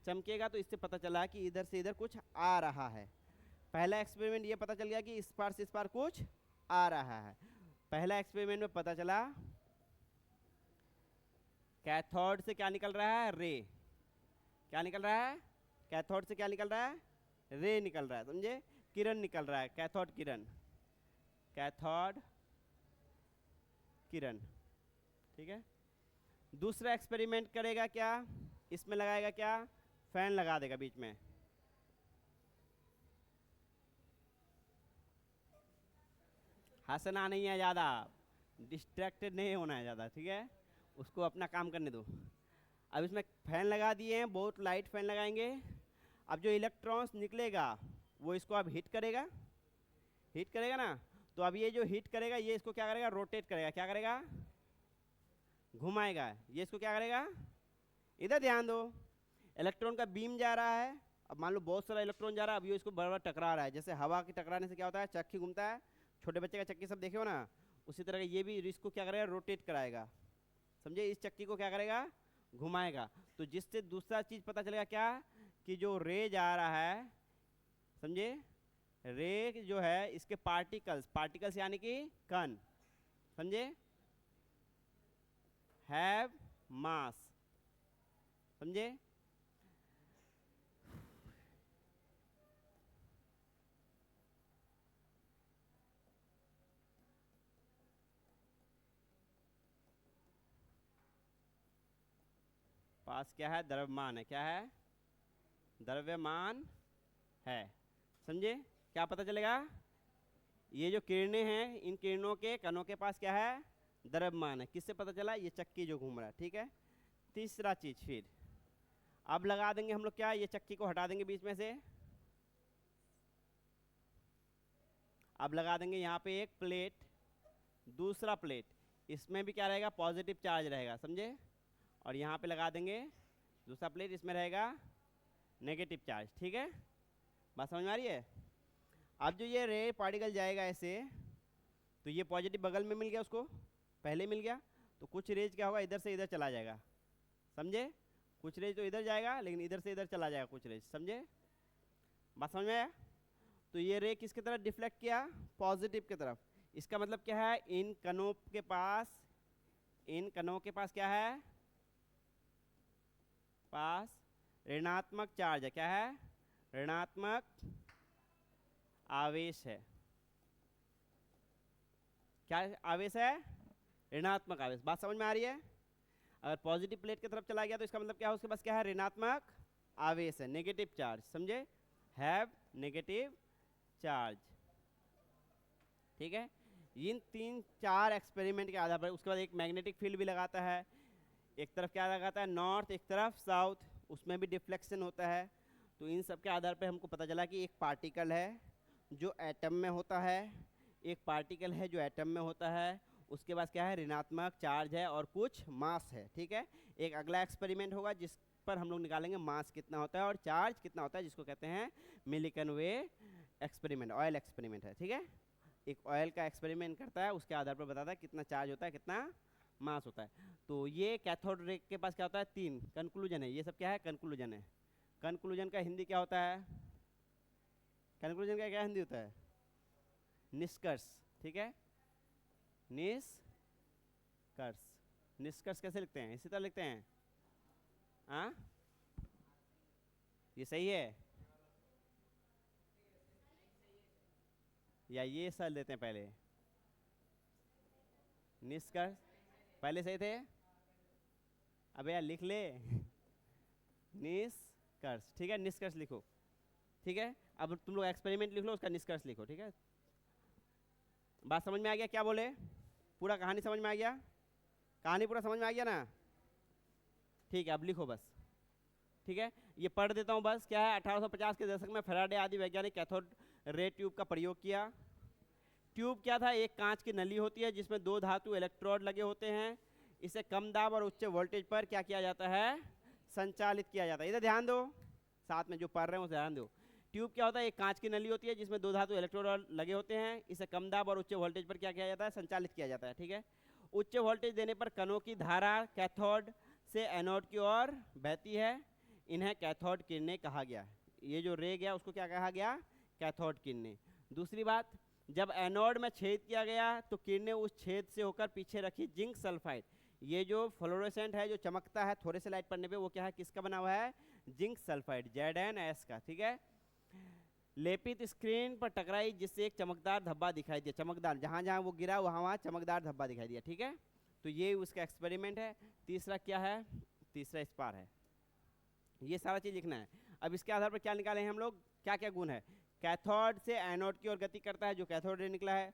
चमकेगा तो इससे पता चला कि इधर से इधर कुछ आ रहा है। पहला एक्सपेरिमेंट ये पता चल गया कि इस पार से इस पार कुछ आ रहा है। पहला एक्सपेरिमेंट में पता चला कैथोड से क्या निकल रहा है, रे। क्या निकल रहा है, कैथोड से क्या निकल रहा है, रे निकल रहा है, समझे, किरण निकल रहा है, कैथोड किरण, कैथोड किरण। ठीक है, दूसरा एक्सपेरिमेंट करेगा क्या, इसमें लगाएगा क्या, फैन लगा देगा बीच में। हंसना नहीं है ज़्यादा, डिस्ट्रैक्टेड नहीं होना है ज़्यादा। ठीक है, उसको अपना काम करने दो। अब इसमें फैन लगा दिए हैं, बहुत लाइट फैन लगाएंगे। अब जो इलेक्ट्रॉन्स निकलेगा वो इसको अब हीट करेगा, हीट करेगा ना, तो अब ये जो हीट करेगा ये इसको क्या करेगा, रोटेट करेगा, क्या करेगा, घुमाएगा। ये इसको क्या करेगा, इधर ध्यान दो, इलेक्ट्रॉन का बीम जा रहा है, अब मान लो बहुत सारा इलेक्ट्रॉन जा रहा है, अब ये इसको बार बार टकरा रहा है, जैसे हवा के टकराने से क्या होता है, चक्की घूमता है, छोटे बच्चे का चक्की सब देखे हो ना, उसी तरह ये भी इसको क्या करेगा, रोटेट कराएगा, समझे, इस चक्की को क्या करेगा, घुमाएगा। तो जिससे दूसरा चीज पता चलेगा क्या, कि जो रे जा रहा है, समझे, रे जो है इसके पार्टिकल्स, पार्टिकल्स यानी कि कण, समझे, हैव मास, समझे। पास क्या है, द्रव्यमान है, क्या है, द्रव्यमान है, समझे। क्या पता चलेगा, ये जो किरणें हैं, इन किरणों के कणों के पास क्या है, द्रव्यमान है। किससे पता चला, ये चक्की जो घूम रहा है, ठीक है। तीसरा चीज फिर अब लगा देंगे हम लोग, क्या, ये चक्की को हटा देंगे बीच में से, अब लगा देंगे यहाँ पे एक प्लेट, दूसरा प्लेट, इसमें भी क्या रहेगा, पॉजिटिव चार्ज रहेगा, समझे, और यहाँ पे लगा देंगे दूसरा प्लेट, इसमें रहेगा नेगेटिव चार्ज, ठीक है। बात समझ में आ रही है। अब जो ये रे पार्टिकल जाएगा ऐसे, तो ये पॉजिटिव बगल में मिल गया, उसको पहले मिल गया, तो कुछ रेज क्या होगा, इधर से इधर चला जाएगा, समझे, कुछ रेज तो इधर जाएगा, लेकिन इधर से इधर चला जाएगा कुछ रेज, समझे। बात समझ में आया। तो ये रे किसकी तरफ डिफ्लेक्ट किया, पॉजिटिव की तरफ। इसका मतलब क्या है, इन कणों के पास, इन कणों के पास क्या है, पास ऋणात्मक चार्ज है, क्या है, ऋणात्मक आवेश है। क्या आवेश है, ऋणात्मक आवेश। बात समझ में आ रही है। अगर पॉजिटिव प्लेट की तरफ चला गया तो इसका मतलब क्या है, उसके पास क्या है, ऋणात्मक आवेश है, नेगेटिव चार्ज, समझे, हैव नेगेटिव चार्ज, ठीक है। इन 3-4 एक्सपेरिमेंट के आधार पर उसके बाद एक मैग्नेटिक फील्ड भी लगाता है, एक तरफ क्या लगाता है, नॉर्थ, एक तरफ साउथ, उसमें भी डिफ्लेक्शन होता है। तो इन सब के आधार पर हमको पता चला कि एक पार्टिकल है जो एटम में होता है, एक पार्टिकल है जो एटम में होता है, उसके पास क्या है, ऋणात्मक चार्ज है और कुछ मास है, ठीक है। एक अगला एक्सपेरिमेंट होगा जिस पर हम लोग निकालेंगे मास कितना होता है और चार्ज कितना होता है, जिसको कहते हैं मिलिकन वे एक्सपेरिमेंट, ऑयल एक्सपेरिमेंट है, ठीक है। एक ऑयल का एक्सपेरिमेंट करता है, उसके आधार पर बताता है कितना चार्ज होता है, कितना मास होता है। तो ये कैथोड रे के पास क्या होता है, 3 कंक्लूजन है, ये सब क्या है, कंक्लूजन है। कंक्लूजन का हिंदी क्या होता है, कंक्लूजन का क्या हिंदी होता है, निष्कर्ष, ठीक है, निष्कर्ष। निष्कर्ष कैसे लिखते हैं, इसी तरह लिखते हैं, हाँ, ये सही है या ये सर लेते हैं पहले, निष्कर्ष पहले सही थे, अबे यार लिख ले निष्कर्ष, ठीक है, निष्कर्ष लिखो, ठीक है। अब तुम लोग एक्सपेरिमेंट लिख लो, उसका निष्कर्ष लिखो, ठीक है। बात समझ में आ गया, क्या बोले, पूरा कहानी समझ में आ गया, कहानी पूरा समझ में आ गया ना, ठीक है। अब लिखो बस, ठीक है, ये पढ़ देता हूँ बस। क्या है, 1850 के दशक में फैराडे आदि वैज्ञानिक कैथोड रे ट्यूब का प्रयोग किया। ट्यूब क्या था, एक कांच की नली होती है जिसमें 2 धातु इलेक्ट्रोड लगे होते हैं, इसे कम दाब और उच्च वोल्टेज पर क्या किया जाता है, संचालित किया जाता है। इधर ध्यान दो, साथ में जो पढ़ रहे हैं उसे ध्यान दो। ट्यूब क्या होता है, एक कांच की नली होती है जिसमें 2 धातु इलेक्ट्रोड लगे होते हैं, इसे कम दाब और उच्च वोल्टेज पर क्या किया जाता है, संचालित किया जाता है, ठीक है। उच्च वोल्टेज देने पर कणों की धारा कैथोड से एनोड की ओर बहती है, इन्हें कैथोड किरणें कहा गया। ये जो रे गया उसको क्या कहा गया, कैथोड किरणें। दूसरी बात, जब एनोड में छेद किया गया तो किरणें उस छेद से होकर पीछे रखी जिंक सल्फाइड, ये जो फ्लोरोसेंट है जो चमकता है थोड़े से लाइट पड़ने पे, वो क्या है, किसका बना हुआ है, जिंक सल्फाइड, ZnS का, ठीक है। लेपित स्क्रीन पर टकराई जिससे एक चमकदार धब्बा दिखाई दिया, चमकदार, जहाँ जहाँ वो गिरा वहाँ वहाँ चमकदार धब्बा दिखाई दिया, ठीक है। तो ये उसका एक्सपेरिमेंट है। तीसरा क्या है, तीसरा स्पार है, ये सारा चीज़ लिखना है। अब इसके आधार पर क्या निकाले हैं हम लोग, क्या क्या गुण है, कैथोड से एनोड की ओर गति करता है, जो कैथोड रे निकला है,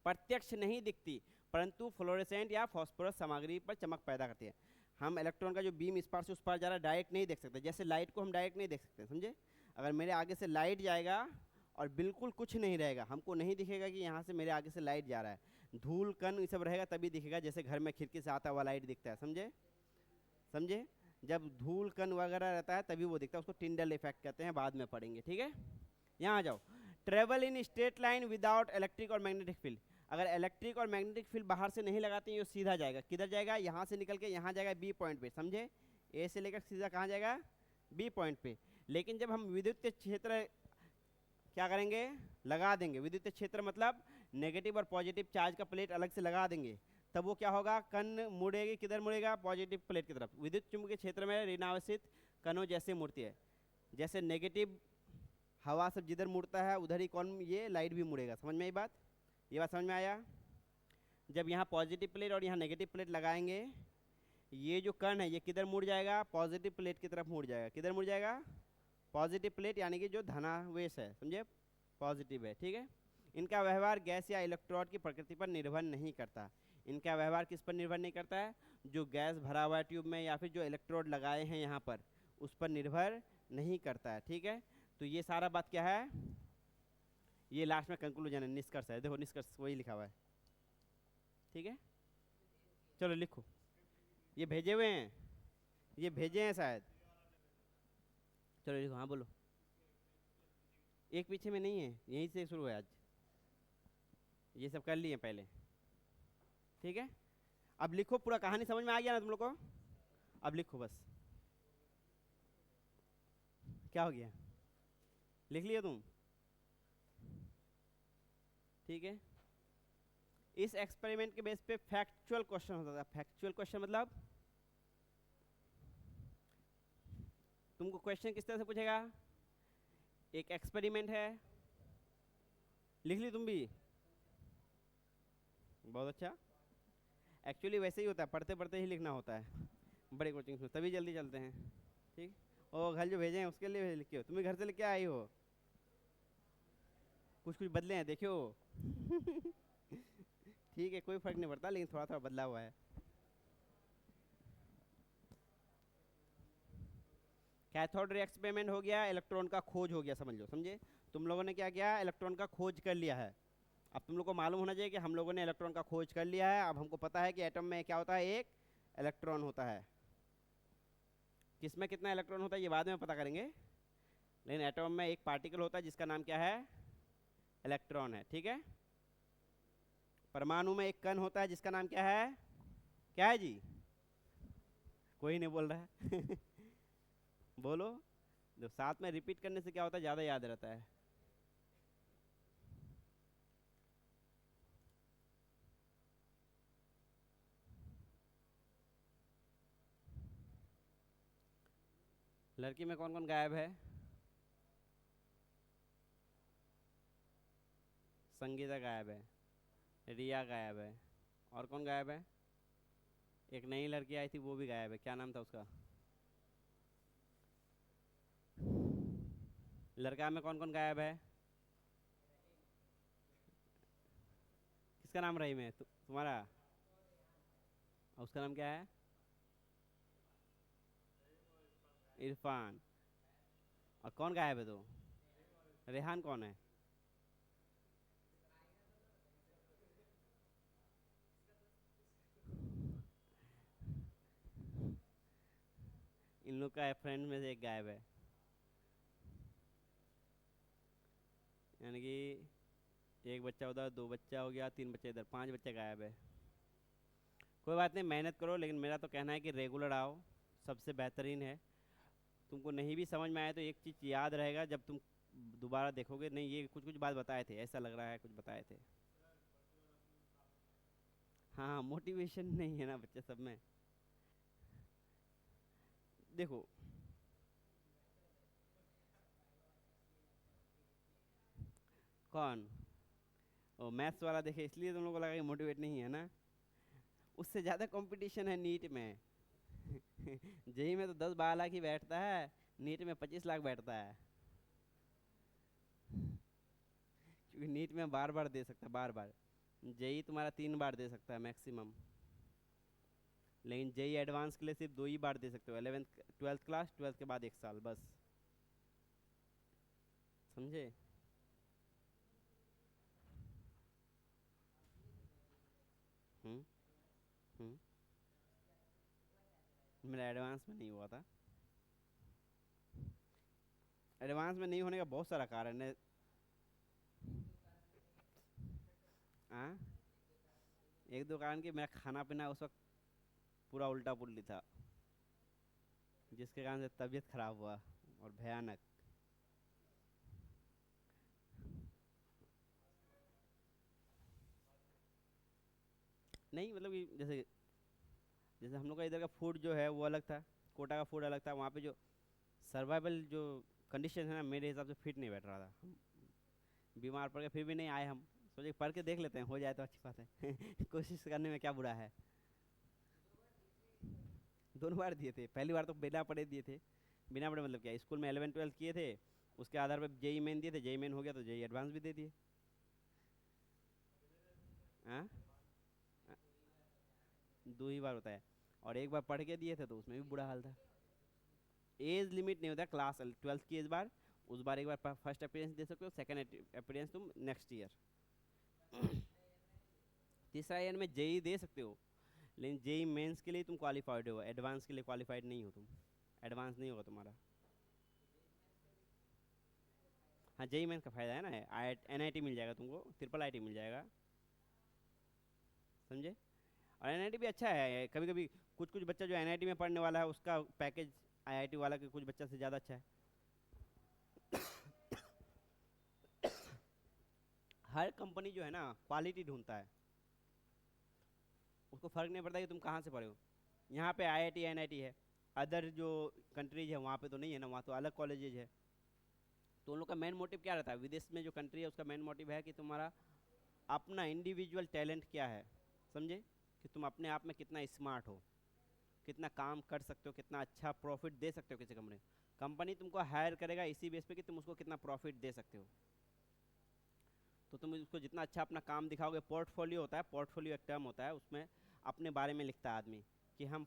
प्रत्यक्ष नहीं दिखती परंतु फ्लोरेसेंट या फॉस्फोरस सामग्री पर चमक पैदा करती है। हम इलेक्ट्रॉन का जो बीम इस पार से उस पार जा रहा है डायरेक्ट नहीं देख सकते, जैसे लाइट को हम डायरेक्ट नहीं देख सकते, समझे। अगर मेरे आगे से लाइट जाएगा और बिल्कुल कुछ नहीं रहेगा, हमको नहीं दिखेगा कि यहाँ से मेरे आगे से लाइट जा रहा है, धूल कण ये सब रहेगा तभी दिखेगा, जैसे घर में खिड़की से आता हुआ लाइट दिखता है, समझे, समझे। जब धूल कण वगैरह रहता है तभी वो दिखता है, उसको टिंडल इफेक्ट कहते हैं, बाद में पढ़ेंगे, ठीक है। यहाँ आ जाओ, travel in straight line without electric और मैग्नेटिक फील्ड। अगर इलेक्ट्रिक और मैग्नेटिक फील्ड बाहर से नहीं लगाते हैं, ये सीधा जाएगा, किधर जाएगा, यहाँ से निकल के यहाँ जाएगा बी पॉइंट पे, समझे, ए से लेकर सीधा कहाँ जाएगा, बी पॉइंट पे। लेकिन जब हम विद्युत क्षेत्र क्या करेंगे, लगा देंगे, विद्युत क्षेत्र मतलब नेगेटिव और पॉजिटिव चार्ज का प्लेट अलग से लगा देंगे, तब वो क्या होगा, कण मुड़ेगी, किधर मुड़ेगा, पॉजिटिव प्लेट की तरफ। विद्युत चुंबकीय क्षेत्र में ऋणावेशित कणों जैसे मुड़ती है, जैसे नेगेटिव हवा सब जिधर मुड़ता है उधर ही कौन, ये लाइट भी मुड़ेगा। समझ में आई बात, ये बात समझ में आया। जब यहाँ पॉजिटिव प्लेट और यहाँ नेगेटिव प्लेट लगाएंगे, ये जो कण है ये किधर मुड़ जाएगा, पॉजिटिव प्लेट की तरफ मुड़ जाएगा। किधर मुड़ जाएगा, पॉजिटिव प्लेट, यानी कि जो धनावेश है, समझे, पॉजिटिव है, ठीक है। इनका व्यवहार गैस या इलेक्ट्रोड की प्रकृति पर निर्भर नहीं करता। इनका व्यवहार किस पर निर्भर नहीं करता है, जो गैस भरा हुआ है ट्यूब में या फिर जो इलेक्ट्रोड लगाए हैं यहाँ पर, उस पर निर्भर नहीं करता है, ठीक है। तो ये सारा बात क्या है, ये लास्ट में कंक्लूजन है, निष्कर्ष है, देखो निष्कर्ष वही लिखा हुआ है, ठीक है। चलो लिखो, ये भेजे हुए हैं, ये भेजे हैं शायद, चलो लिखो, हाँ बोलो। एक पीछे में नहीं है, यहीं से शुरू है आज, ये सब कर लिए पहले, ठीक है। अब लिखो, पूरा कहानी समझ में आ गया ना तुम लोग को, अब लिखो बस। क्या हो गया, लिख लिया तुम, ठीक है। इस एक्सपेरिमेंट के बेस पे फैक्चुअल क्वेश्चन होता था। फैक्चुअल क्वेश्चन मतलब तुमको क्वेश्चन किस तरह से पूछेगा, एक एक्सपेरिमेंट है, लिख ली तुम भी, बहुत अच्छा। एक्चुअली वैसे ही होता है, पढ़ते पढ़ते ही लिखना होता है बड़े कोचिंग में, तभी जल्दी चलते हैं, ठीक। और घर जो भेजे हैं उसके लिए लिखे हो, तुम्हें घर से लेके आई हो, कुछ कुछ बदले हैं देखियो ठीक है, कोई फर्क नहीं पड़ता, लेकिन थोड़ा थोड़ा बदला हुआ है। कैथोड रे एक्सपेरिमेंट हो गया, इलेक्ट्रॉन का खोज हो गया, समझ लो, समझे। तुम लोगों ने क्या किया, इलेक्ट्रॉन का खोज कर लिया है। अब तुम लोग को मालूम होना चाहिए कि हम लोगों ने इलेक्ट्रॉन का खोज कर लिया है। अब हमको पता है कि एटम में क्या होता है, एक इलेक्ट्रॉन होता है। किसमें कितना इलेक्ट्रॉन होता है ये बाद में पता करेंगे, लेकिन एटम में एक पार्टिकल होता है जिसका नाम क्या है, इलेक्ट्रॉन है, ठीक है। परमाणु में एक कण होता है जिसका नाम क्या है, क्या है जी, कोई नहीं बोल रहा है बोलो, जो साथ में रिपीट करने से क्या होता है, ज़्यादा याद रहता है। लड़की में कौन कौन गायब है, संगीता गायब है, रिया गायब है, और कौन गायब है, एक नई लड़की आई थी वो भी गायब है, क्या नाम था उसका। लड़का में कौन कौन गायब है, किसका नाम रहीम है, तुम्हारा, और उसका नाम क्या है, इरफान। और कौन गायब है तो, रेहान कौन है, इन लोग का फ्रेंड में से एक गायब है, यानी कि एक बच्चा उधर, दो बच्चा हो गया, तीन बच्चे इधर, पांच बच्चे गायब है। कोई बात नहीं, मेहनत करो, लेकिन मेरा तो कहना है कि रेगुलर आओ, सबसे बेहतरीन है। तुमको नहीं भी समझ में आए तो एक चीज़ याद रहेगा, जब तुम दोबारा देखोगे, नहीं ये कुछ कुछ बात बताए थे, ऐसा लग रहा है कुछ बताए थे। हाँ, मोटिवेशन नहीं है ना बच्चे सब में। देखो, कौन, ओ मैथ्स वाला देखे इसलिए तुम लोगों को लगा कि मोटिवेट नहीं है ना, उससे ज़्यादा कंपटीशन है नीट में जेई में तो 10-12 लाख ही बैठता है, नीट में 25 लाख बैठता है, क्योंकि नीट में बार बार दे सकता है, बार बार। जेई तुम्हारा 3 बार दे सकता है मैक्सिमम, लेकिन जेई एडवांस के लिए सिर्फ 2 ही बार दे सकते हो, 11th 12th क्लास, 12th के बाद 1 साल बस, समझे। हम्म हम्म मेरा एडवांस में नहीं हुआ था। एडवांस में नहीं होने का बहुत सारा कारण है। हाँ, एक दो कारण कि मेरा खाना पीना उस वक्त पूरा उल्टा पुल्ली था, जिसके कारण से तबीयत खराब हुआ और भयानक। नहीं मतलब कि जैसे जैसे हम लोग का इधर का फूड जो है वो अलग था, कोटा का फूड अलग था। वहाँ पे जो सर्वाइवल जो कंडीशन है ना, मेरे हिसाब से फिट नहीं बैठ रहा था। हम बीमार पड़ गए फिर भी नहीं आए। हम सोचे पढ़ के देख लेते हैं, हो जाए तो अच्छी बात है। कोशिश करने में क्या बुरा है। दोनों बार दिए थे, पहली बार तो बिना पढ़े दिए थे। बिना पढ़े मतलब क्या, स्कूल में 11 12 किए थे, उसके आधार पर जेई मेन दिए थे, जेई मेन हो गया तो जेई एडवांस भी दे दिए। हाँ, 2 ही बार होता है। और एक बार पढ़ के दिए थे तो उसमें भी बुरा हाल था। एज लिमिट नहीं होता, क्लास 12th की इस बार, उस बार एक बार फर्स्ट अपियरेंस दे सकते हो, सेकंड अपियरेंस तुम नेक्स्ट ईयर। तीसरा ईयर में जेई दे सकते हो, लेकिन जेई मेंस के लिए तुम क्वालिफाइड हो, एडवांस के लिए क्वालिफाइड नहीं हो तुम। एडवांस नहीं होगा तुम्हारा। हाँ, जेई मेंस का फायदा है ना, आई एनआईटी मिल जाएगा तुमको, ट्रिपल आईटी मिल जाएगा, समझे। और एनआईटी भी अच्छा है, कभी कभी कुछ कुछ बच्चा जो एनआईटी में पढ़ने वाला है उसका पैकेज आईआईटी वाला के कुछ बच्चा से ज़्यादा अच्छा है। हर कंपनी जो है ना क्वालिटी ढूंढता है, उसको फ़र्क नहीं पड़ता कि तुम कहाँ से पढ़े हो। यहाँ पे आईआईटी एनआईटी है, अदर जो कंट्रीज है वहाँ पे तो नहीं है ना, वहाँ तो अलग कॉलेजेज है। तो उन लोग का मेन मोटिव क्या रहता है, विदेश में जो कंट्री है उसका मेन मोटिव है कि तुम्हारा अपना इंडिविजुअल टैलेंट क्या है, समझे, कि तुम अपने आप में कितना स्मार्ट हो, कितना काम कर सकते हो, कितना अच्छा प्रॉफिट दे सकते हो किसी कंपनी। कंपनी तुमको हायर करेगा इसी बेस पे कि तुम उसको कितना प्रॉफिट दे सकते हो। तो तुम उसको जितना अच्छा अपना काम दिखाओगे, पोर्टफोलियो होता है, पोर्टफोलियो एक टर्म होता है, उसमें अपने बारे में लिखता है आदमी कि हम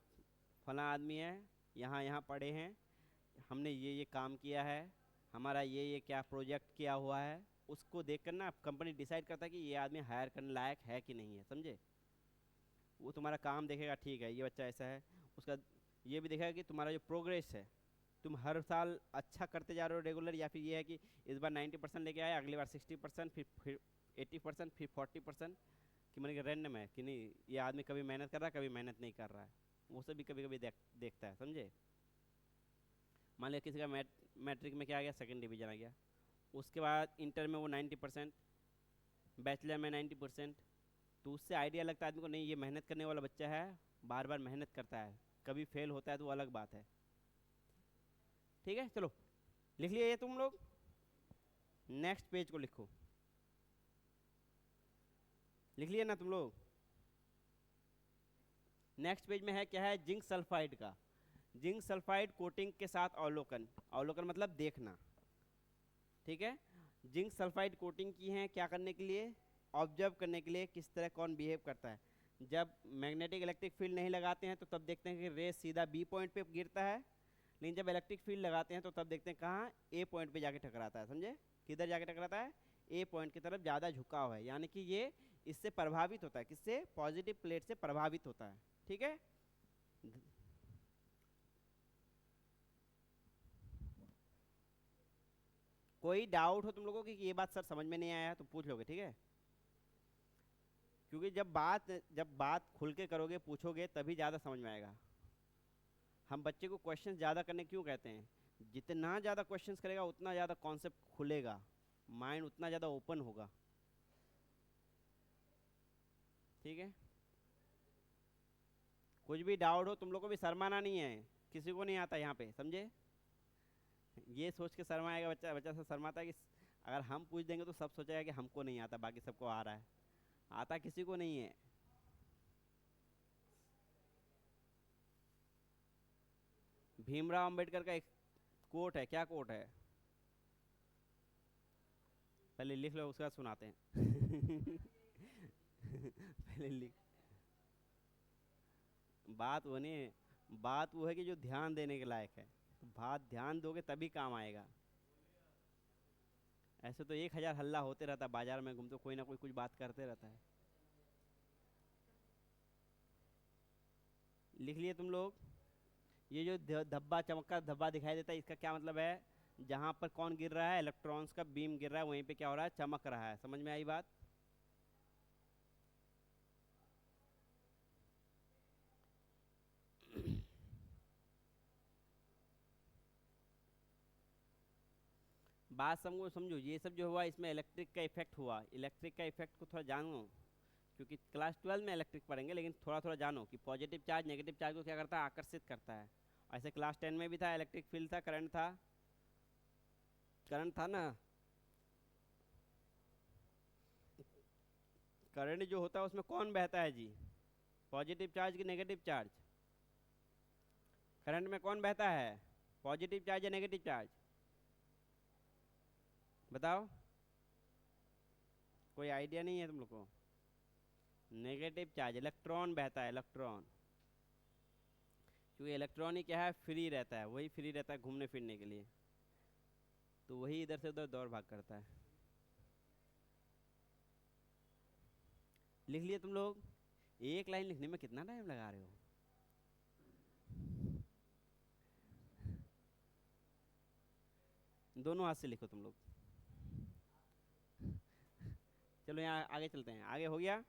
फला आदमी है, यहाँ यहाँ पढ़े हैं, हमने ये काम किया है, हमारा ये क्या प्रोजेक्ट किया हुआ है। उसको देख कर ना कंपनी डिसाइड करता है कि ये आदमी हायर करने लायक है कि नहीं है, समझे। वो तुम्हारा काम देखेगा, ठीक है ये बच्चा ऐसा है, उसका ये भी देखेगा कि तुम्हारा जो प्रोग्रेस है, तुम हर साल अच्छा करते जा रहे हो रेगुलर, या फिर ये है कि इस बार 90% लेके आए, अगली बार 60%, फिर 80%, फिर 40%, कि मैंने रैंडम है कि नहीं, ये आदमी कभी मेहनत कर रहा है, कभी मेहनत नहीं कर रहा है। वो सब भी कभी कभी देखता है, समझे। मान लिया किसी का मैट्रिक में क्या आ गया, सेकंड डिवीजन आ गया, उसके बाद इंटर में वो 90%, बैचलर में 90%, तो उससे आइडिया लगता है आदमी को, नहीं ये मेहनत करने वाला बच्चा है, बार बार मेहनत करता है, कभी फेल होता है तो वो अलग बात है। ठीक है, चलो लिख लिया ये तुम लोग, नेक्स्ट पेज को लिखो। लिख लिया ना तुम लोग। नेक्स्ट पेज में है क्या, है जिंक सल्फाइड का, जिंक सल्फाइड कोटिंग के साथ अवलोकन। अवलोकन मतलब देखना, ठीक है। जिंक सल्फाइड कोटिंग की है क्या करने के लिए, ऑब्जर्व करने के लिए किस तरह कौन बिहेव करता है। जब मैग्नेटिक इलेक्ट्रिक फील्ड नहीं लगाते हैं तो तब देखते हैं कि रे सीधा बी पॉइंट पे गिरता है, लेकिन जब इलेक्ट्रिक फील्ड लगाते हैं तो तब देखते हैं कहाँ, ए पॉइंट पे जाके टकराता है, समझे। किधर जाके टकराता है, ए पॉइंट की तरफ ज़्यादा झुकाव है, यानी कि ये इससे प्रभावित होता है, किससे, पॉजिटिव प्लेट से प्रभावित होता है, ठीक है। कोई डाउट हो तुम लोगों की कि ये बात सर समझ में नहीं आया तो पूछ लोगे, ठीक है। क्योंकि जब बात खुल के करोगे, पूछोगे, तभी ज़्यादा समझ में आएगा। हम बच्चे को क्वेश्चन ज़्यादा करने क्यों कहते हैं, जितना ज़्यादा क्वेश्चंस करेगा उतना ज़्यादा कॉन्सेप्ट खुलेगा, माइंड उतना ज़्यादा ओपन होगा, ठीक है। कुछ भी डाउट हो तुम लोग को भी शर्माना नहीं है, किसी को नहीं आता यहाँ पे, समझे। ये सोच के शर्माएगा बच्चा, बच्चा से शर्माता है कि अगर हम पूछ देंगे तो सब सोचेगा कि हमको नहीं आता, बाकी सबको आ रहा है। आता किसी को नहीं है। भीमराव अंबेडकर का एक कोट है, क्या कोट है, पहले लिख लो उसका सुनाते हैं। पहले लिख। बात वो नहीं है, बात वो है कि जो ध्यान देने के लायक है, तो बात ध्यान दोगे तभी काम आएगा। ऐसे तो 1000 हल्ला होते रहता है, बाजार में घूमते कोई ना कोई कुछ बात करते रहता है। लिख लिए तुम लोग। ये जो धब्बा चमकता धब्बा दिखाई देता है, इसका क्या मतलब है? जहाँ पर कौन गिर रहा है, इलेक्ट्रॉन्स का बीम गिर रहा है, वहीं पे क्या हो रहा है, चमक रहा है। समझ में आई बात? बात समझो समझो, ये सब जो हुआ इसमें इलेक्ट्रिक का इफेक्ट हुआ। इलेक्ट्रिक का इफेक्ट को थोड़ा जानो, क्योंकि क्लास 12 में इलेक्ट्रिक पढ़ेंगे, लेकिन थोड़ा थोड़ा जानो कि पॉजिटिव चार्ज नेगेटिव चार्ज को क्या करता है, आकर्षित करता है। ऐसे क्लास 10 में भी था, इलेक्ट्रिक फील्ड था, करंट था, करंट था ना। करंट जो होता है उसमें कौन बहता है जी, पॉजिटिव चार्ज की नेगेटिव चार्ज? करंट में कौन बहता है, पॉजिटिव चार्ज या नेगेटिव चार्ज? बताओ, कोई आइडिया नहीं है तुम लोग को? नेगेटिव चार्ज, इलेक्ट्रॉन बहता है, इलेक्ट्रॉन। क्योंकि इलेक्ट्रॉन ही क्या है, फ्री रहता है, वही फ्री रहता है घूमने फिरने के लिए, तो वही इधर से उधर दौड़ भाग करता है। लिख लिए तुम लोग? एक लाइन लिखने में कितना टाइम लगा रहे हो? दोनों हाथ से लिखो तुम लोग। चलो यहाँ आगे चलते हैं, आगे हो गया।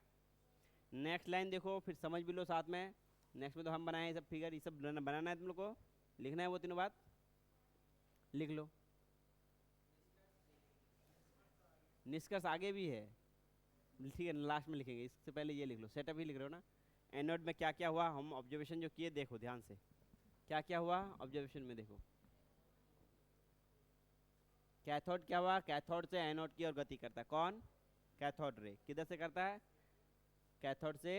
नेक्स्ट लाइन देखो, फिर समझ भी लो साथ में। नेक्स्ट में तो हम बनाए ये सब फिगर, ये सब बनाना है तुम लोग को, लिखना है वो तीनों बात, लिख लो। निष्कर्ष आगे भी है, ठीक है, लास्ट में लिखेंगे, इससे पहले ये लिख लो। सेटअप ही लिख रहे हो ना? एनोड में क्या क्या हुआ, हम ऑब्जर्वेशन जो किए देखो ध्यान से, क्या क्या हुआ ऑब्जर्वेशन में देखो। कैथोड क्या हुआ, कैथोड से एनोड की ओर गति करता है कौन, कैथोड रे। किधर से करता है, कैथोड से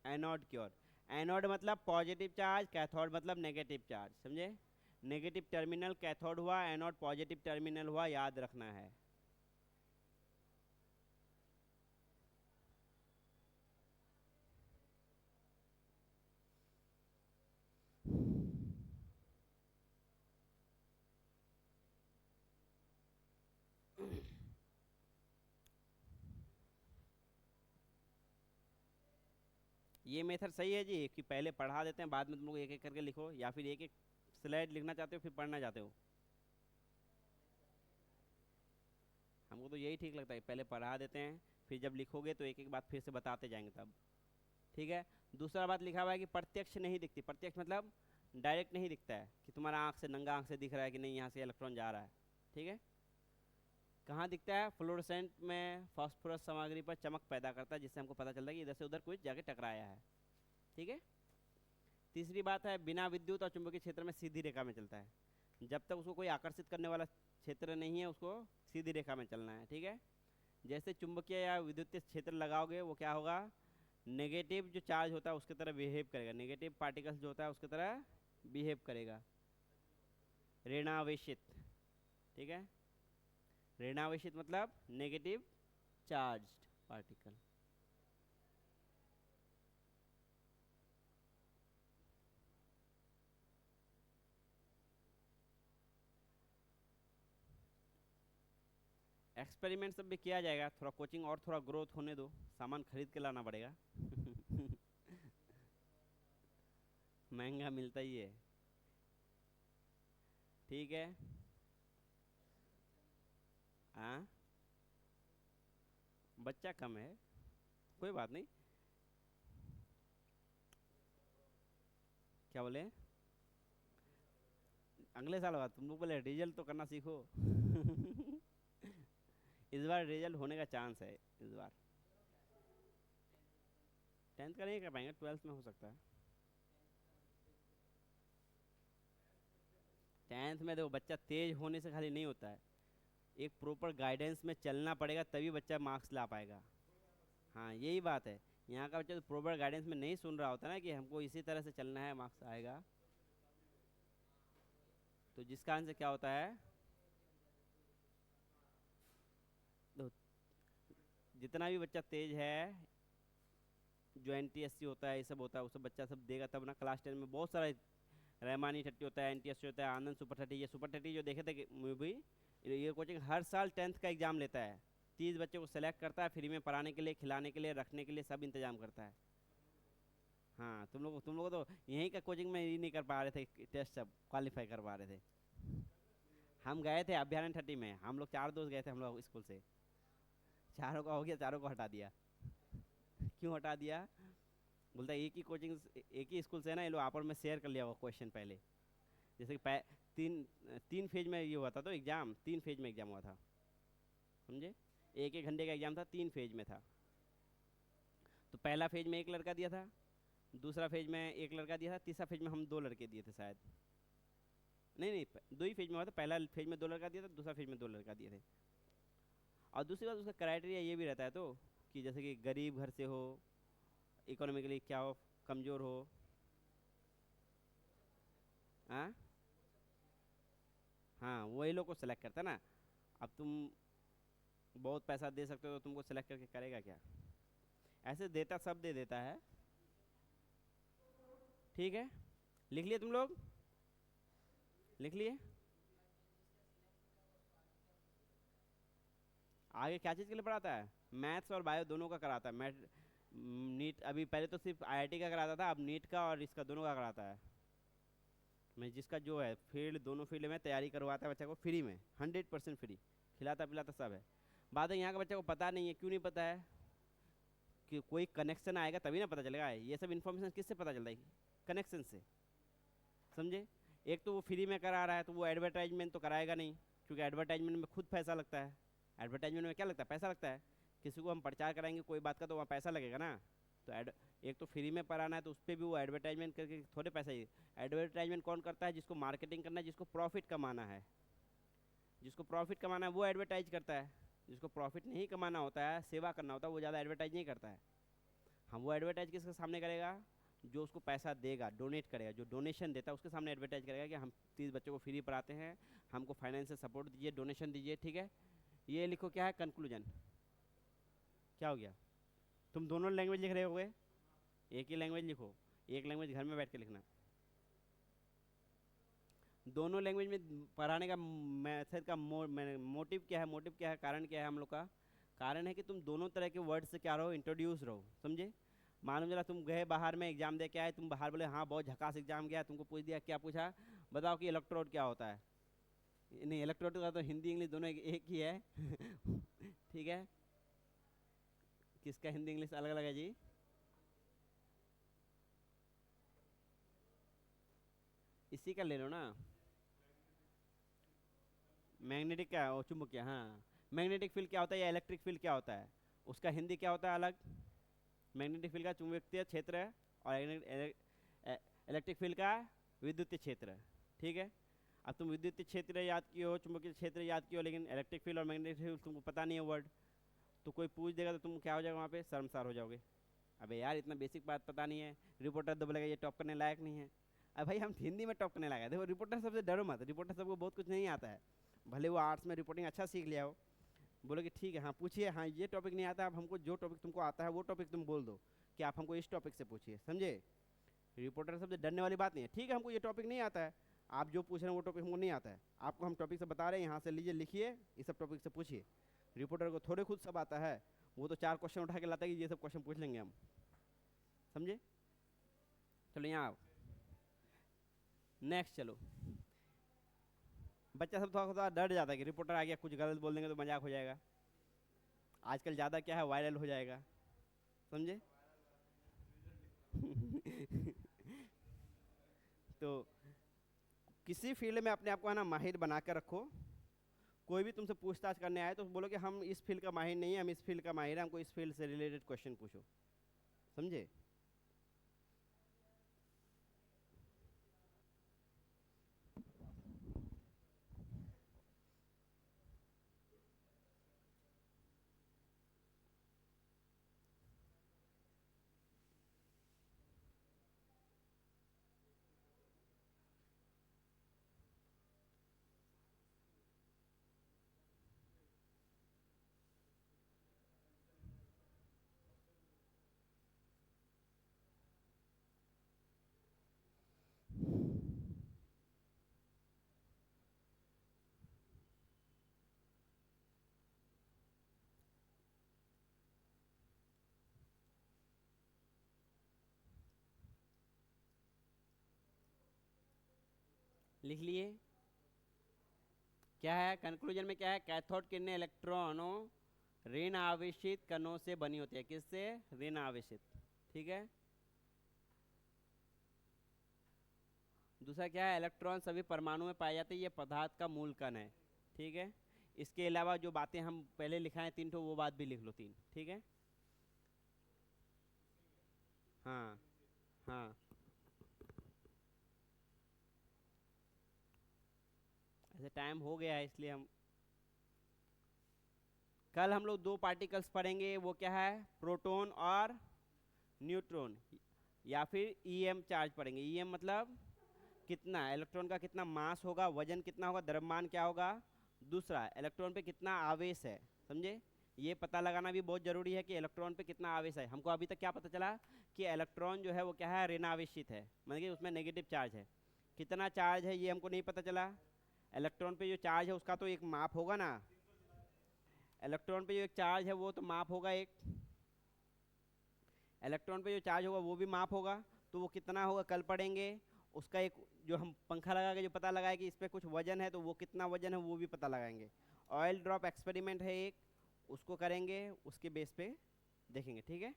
एनोड की ओर। एनोड मतलब पॉजिटिव चार्ज, कैथोड मतलब नेगेटिव चार्ज, समझे? नेगेटिव टर्मिनल कैथोड हुआ, एनोड पॉजिटिव टर्मिनल हुआ, याद रखना है। ये मेथड सही है जी, कि पहले पढ़ा देते हैं, बाद में तुम लोग एक एक करके लिखो, या फिर एक एक स्लाइड लिखना चाहते हो फिर पढ़ना चाहते हो? हमको तो यही ठीक लगता है, पहले पढ़ा देते हैं, फिर जब लिखोगे तो एक एक बात फिर से बताते जाएंगे तब। ठीक है। दूसरा बात लिखा हुआ है कि प्रत्यक्ष नहीं दिखती। प्रत्यक्ष मतलब डायरेक्ट नहीं दिखता है, कि तुम्हारा आँख से, नंगा आँख से दिख रहा है कि नहीं यहाँ से इलेक्ट्रॉन जा रहा है। ठीक है। कहाँ दिखता है, फ्लोरोसेंट में फास्फोरस सामग्री पर चमक पैदा करता है, जिससे हमको पता चलता है कि इधर से उधर कुछ जाके टकराया है। ठीक है। तीसरी बात है, बिना विद्युत और चुंबकीय क्षेत्र में सीधी रेखा में चलता है। जब तक उसको कोई आकर्षित करने वाला क्षेत्र नहीं है, उसको सीधी रेखा में चलना है। ठीक है। जैसे चुंबकीय या विद्युत क्षेत्र लगाओगे, वो क्या होगा, नेगेटिव जो चार्ज होता है उसकी तरह बिहेव करेगा, नेगेटिव पार्टिकल्स जो होता है उसकी तरह बिहेव करेगा, ऋणावेशित। ठीक है। ऋणावेशित मतलब नेगेटिव चार्ज्ड पार्टिकल। एक्सपेरिमेंट सब भी किया जाएगा, थोड़ा कोचिंग और थोड़ा ग्रोथ होने दो, सामान खरीद के लाना पड़ेगा। महंगा मिलता ही है। ठीक है। हाँ, बच्चा कम है, कोई बात नहीं। क्या बोले, अगले साल बाद तुम लोग बोले रिजल्ट तो करना सीखो। इस बार रिजल्ट होने का चांस है इस बार। 10th का नहीं कर पाएंगे, 12th में हो सकता है। 10th में देखो, बच्चा तेज होने से खाली नहीं होता है, एक प्रॉपर गाइडेंस में चलना पड़ेगा, तभी बच्चा मार्क्स ला पाएगा। हाँ, यही बात है। यहाँ का बच्चा तो प्रॉपर गाइडेंस में नहीं सुन रहा होता ना, कि हमको इसी तरह से चलना है, मार्क्स आएगा। तो जिस कारण से क्या होता है, तो जितना भी बच्चा तेज है, जो NTSC होता है, ये सब होता है, वो सब बच्चा सब देगा तब ना। क्लास 10 में बहुत सारा रहमानी 30 होता है, NTSC होता है, आनंद सुपर 30। ये सुपर 30 जो देखे थे मूवी, ये कोचिंग हर साल 10th का एग्ज़ाम लेता है, 30 बच्चे को सेलेक्ट करता है, फ्री में पढ़ाने के लिए, खिलाने के लिए, रखने के लिए सब इंतजाम करता है। हाँ, तुम लोग तो यहीं का कोचिंग में ही नहीं कर पा रहे थे, टेस्ट सब क्वालिफाई कर पा रहे थे। हम गए थे अभ्यारण 30 में, हम लोग 4 दोस्त गए थे हम लोग स्कूल से। चारों का हो गया, चारों को हटा दिया। क्यों हटा दिया? बोलता है एक ही कोचिंग, एक ही स्कूल से है ना, ये लोग आपस में शेयर कर लिया होगा क्वेश्चन पहले। जैसे कि तीन तीन फेज में ये हुआ था, तो एग्जाम 3 फेज में एग्जाम हुआ था, समझे? एक एक घंटे का एग्जाम था, 3 फेज में था। तो पहला फेज में एक लड़का दिया था, दूसरा फेज में एक लड़का दिया था, तीसरा फेज में हम 2 लड़के दिए थे शायद। नहीं नहीं, 2 ही फेज में हुआ था, पहला फेज में 2 लड़का दिया था, दूसरा फेज में 2 लड़का दिए थे। और दूसरी बात, उसका क्राइटेरिया ये भी रहता है तो, कि जैसे कि गरीब घर से हो, इकोनॉमिकली क्या हो, कमज़ोर हो। हाँ हाँ, वही लोग को सेलेक्ट करता है ना। अब तुम बहुत पैसा दे सकते हो तो तुमको सेलेक्ट करके करेगा क्या? ऐसे देता सब दे देता है। ठीक है, लिख लिए तुम लोग? लिख लिए? आगे क्या चीज़ के लिए पढ़ाता है? मैथ्स और बायो दोनों का कराता है। मैथ नीट, अभी पहले तो सिर्फ आईआईटी का कराता था, अब नीट का और इसका दोनों का कराता है। मैं जिसका जो है फील्ड, दोनों फील्ड में तैयारी करवाता है बच्चा को फ्री में, 100% फ्री, खिलाता पिलाता सब है। बात है यहाँ का बच्चा को पता नहीं है, क्यों नहीं पता है? कि कोई कनेक्शन आएगा तभी ना पता चलेगा। ये सब इन्फॉर्मेशन किससे पता चलता है? कनेक्शन से, समझे? एक तो वो फ्री में करा रहा है, तो वो एडवर्टाइजमेंट तो कराएगा नहीं, क्योंकि एडवर्टाइजमेंट में खुद पैसा लगता है। एडवर्टाइजमेंट में क्या लगता है? पैसा लगता है। किसी को हम प्रचार कराएंगे कोई बात का, तो वहाँ पैसा लगेगा ना। तो एक तो फ्री में पढ़ाना है, तो उस पर भी वो एडवर्टाइजमेंट करके थोड़े पैसा ही। एडवर्टाइजमेंट कौन करता है? जिसको मार्केटिंग करना है, जिसको प्रॉफिट कमाना है। जिसको प्रॉफिट कमाना है वो एडवर्टाइज करता है। जिसको प्रॉफिट नहीं कमाना होता है, सेवा करना होता है, वो ज़्यादा एडवर्टाइज नहीं करता है। हम वो एडवर्टाइज किसके सामने करेगा? जो उसको पैसा देगा, डोनेट करेगा, जो डोनेशन देता है उसके सामने एडवर्टाइज करेगा कि हम 30 बच्चों को फ्री पढ़ाते हैं, हमको फाइनेंशियल सपोर्ट दीजिए, डोनेशन दीजिए। ठीक है, ये लिखो क्या है कंक्लूजन। क्या हो गया? तुम दोनों लैंग्वेज लिख रहे होगे, एक ही लैंग्वेज लिखो, एक लैंग्वेज घर में बैठ के लिखना। दोनों लैंग्वेज में पढ़ाने का मेथड का मोटिव क्या है? मोटिव क्या है? कारण क्या है हम लोग का? कारण है कि तुम दोनों तरह के वर्ड से क्या रहो, इंट्रोड्यूस रहो, समझे? मानो जरा तुम गए बाहर में एग्जाम दे के आए, तुम बाहर बोले हाँ बहुत झकास एग्जाम गया, तुमको पूछ दिया, क्या पूछा? बताओ कि इलेक्ट्रोड क्या होता है। नहीं, इलेक्ट्रोड का तो हिंदी इंग्लिश दोनों एक ही है। ठीक है, किसका हिंदी इंग्लिश अलग अलग है जी? इसी का ले लो ना। मैग्नेटिक क्या है? वो चुंबकीय, हाँ। मैग्नेटिक फील्ड क्या होता है या इलेक्ट्रिक फील्ड क्या होता है? उसका हिंदी क्या होता है अलग? मैग्नेटिक फील्ड का चुंबकीय क्षेत्र है, और इलेक्ट्रिक फील्ड का विद्युतीय क्षेत्र है। ठीक है, अब तुम विद्युतीय क्षेत्र याद किए हो, चुंबकीय क्षेत्र याद किए हो, लेकिन इलेक्ट्रिक फील्ड और मैग्नेटिक फील्ड तुमको पता नहीं है वर्ड। तो कोई पूछ देगा तो तुम क्या हो जाएगा वहाँ पे? शर्मसार हो जाओगे। अबे यार, इतना बेसिक बात पता नहीं है, रिपोर्टर तो बोलेगा ये टॉप करने लायक नहीं है। अब भाई हम हिंदी में टॉप करने लायक है। देखो, रिपोर्टर सबसे डरो मत, रिपोर्टर सबको बहुत कुछ नहीं आता है। भले वो आर्ट्स में रिपोर्टिंग अच्छा सीख लिया हो, बोलो कि ठीक है हाँ पूछिए, हाँ ये टॉपिक नहीं आता, अब हमको जो टॉपिक तुमको आता है वो टॉपिक तुम बोल दो कि आप हमको इस टॉपिक से पूछिए, समझे? रिपोर्टर सबसे डरने वाली बात नहीं है। ठीक है, हमको ये टॉपिक नहीं आता है, आप जो पूछ रहे हैं वो टॉपिक हमको नहीं आता है, आपको हम टॉपिक से बता रहे हैं, यहाँ से लीजिए लिखिए, इस सब टॉपिक से पूछिए। रिपोर्टर को थोड़े खुद सब आता है, वो तो 4 क्वेश्चन उठा के लाता है कि ये सब क्वेश्चन पूछ लेंगे हम, समझे? चलो यहाँ आओ, नेक्स्ट चलो। बच्चा सब थोड़ा थोड़ा डर जाता है कि रिपोर्टर आ गया, कुछ गलत बोल देंगे तो मजाक हो जाएगा। आजकल ज़्यादा क्या है, वायरल हो जाएगा, समझे? तो किसी फील्ड में अपने आप को है ना माहिर बना कर रखो। कोई भी तुमसे पूछताछ करने आए तो बोलो कि हम इस फील्ड का माहिर नहीं है, हम इस फील्ड का माहिर है, हमको इस फील्ड से रिलेटेड क्वेश्चन पूछो, समझे? लिख लिए। क्या है कंक्लूजन में, क्या है, कैथोड किरणें इलेक्ट्रॉनों ऋण आवेशित कणों से बनी होती है। किससे? ऋण आवेशित। ठीक है। दूसरा क्या है, इलेक्ट्रॉन सभी परमाणु में पाए जाते हैं, ये पदार्थ का मूल कण है। ठीक है। इसके अलावा जो बातें हम पहले लिखाएं तीन तो वो बात भी लिख लो तीन। ठीक है। हाँ हाँ। ऐसे टाइम हो गया है इसलिए हम कल हम लोग दो पार्टिकल्स पढ़ेंगे। वो क्या है, प्रोटॉन और न्यूट्रॉन, या फिर ईएम चार्ज पढ़ेंगे। ईएम मतलब कितना इलेक्ट्रॉन का कितना मास होगा, वजन कितना होगा, द्रव्यमान क्या होगा। दूसरा इलेक्ट्रॉन पे कितना आवेश है। समझे? ये पता लगाना भी बहुत जरूरी है कि इलेक्ट्रॉन पे कितना आवेश है। हमको अभी तक क्या पता चला कि इलेक्ट्रॉन जो है वो क्या है, ऋण आवेशित है, मतलब कि उसमें नेगेटिव चार्ज है। कितना चार्ज है ये हमको नहीं पता चला। इलेक्ट्रॉन पे जो चार्ज है उसका तो एक माप होगा ना। इलेक्ट्रॉन पे जो एक चार्ज है वो तो माप होगा, एक इलेक्ट्रॉन पे जो चार्ज होगा वो भी माप होगा। तो वो कितना होगा कल पढ़ेंगे। उसका एक जो हम पंखा लगा के जो पता लगाए कि इस पर कुछ वजन है तो वो कितना वजन है वो भी पता लगाएंगे। ऑयल ड्रॉप एक्सपेरिमेंट है एक, उसको करेंगे, उसके बेस पे देखेंगे। ठीक है।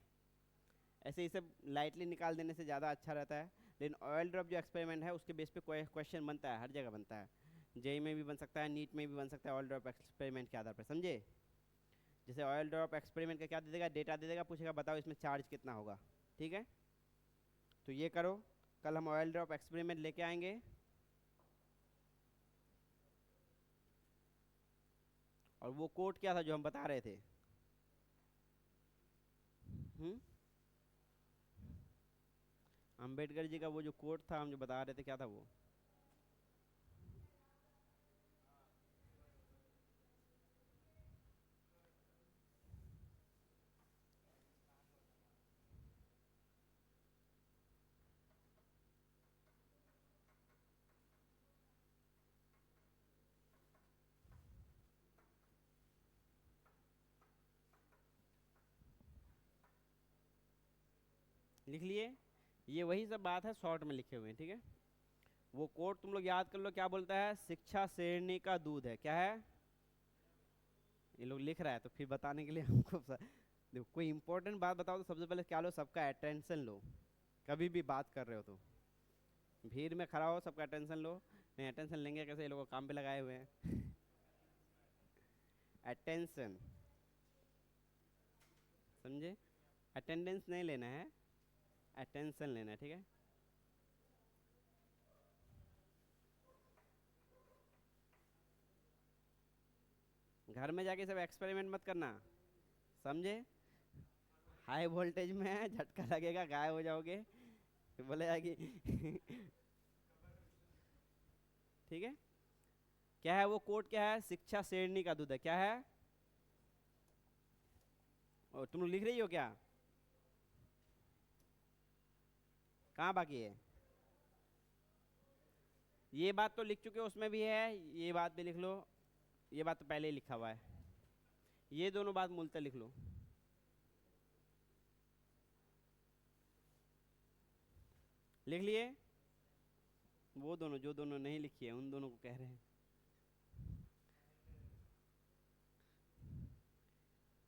ऐसे इसे लाइटली निकाल देने से ज़्यादा अच्छा रहता है। लेकिन ऑयल ड्रॉप जो एक्सपेरिमेंट है उसके बेस पे क्वेश्चन बनता है, हर जगह बनता है। जेई में भी बन सकता है, नीट में भी बन सकता है, ऑयल ड्रॉप एक्सपेरिमेंट के आधार पर। समझे? जैसे ऑयल ड्रॉप एक्सपेरिमेंट का क्या दे देगा, डेटा दे देगा, पूछेगा बताओ इसमें चार्ज कितना होगा। ठीक है। तो ये करो, कल हम ऑयल ड्रॉप एक्सपेरिमेंट लेके आएंगे। और वो कोड क्या था जो हम बता रहे थे? अंबेडकर जी का वो जो कोड था हम जो बता रहे थे, क्या था वो? लिख लिए। ये वही सब बात है, शॉर्ट में लिखे हुए हैं। ठीक है। वो कोड तुम लोग याद कर लो, क्या बोलता है, शिक्षा शेरनी का दूध है। क्या है? ये लोग लिख रहा है तो फिर बताने के लिए हमको देखो, कोई इंपॉर्टेंट बात बताओ तो सबसे पहले क्या लो, सबका अटेंशन लो। कभी भी बात कर रहे हो तो भीड़ में खड़ा हो, सबका अटेंशन लो। नहीं अटेंशन लेंगे कैसे, ये लोग काम पे लगाए हुए हैं। अटेंशन, समझे? अटेंडेंस नहीं लेना है, अटेंशन लेना है। ठीक है। घर में जाके सब एक्सपेरिमेंट मत करना। समझे? हाई वोल्टेज में है, झटका लगेगा, गायब हो जाओगे, फिर बोलेगा कि ठीक है। क्या है वो कोड, क्या है, शिक्षा शेरनी का दूध है। क्या है? और तुम लोग लिख रही हो क्या? कहाँ बाकी है? ये बात तो लिख चुके हो, उसमें भी है, ये बात भी लिख लो। ये बात तो पहले ही लिखा हुआ है। ये दोनों बात मूलतः लिख लो। लिख लिए। वो दोनों जो दोनों नहीं लिखी है उन दोनों को कह रहे हैं।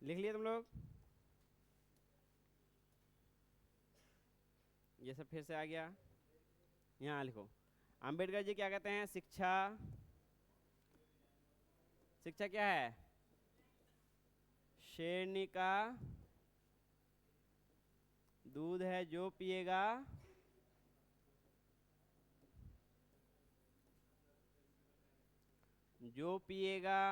लिख लिए तुम लोग? ये सब फिर से आ गया। यहाँ लिखो, अंबेडकर जी क्या कहते हैं, शिक्षा, शिक्षा क्या है, शेरनी का दूध है, जो पिएगा जो पिएगा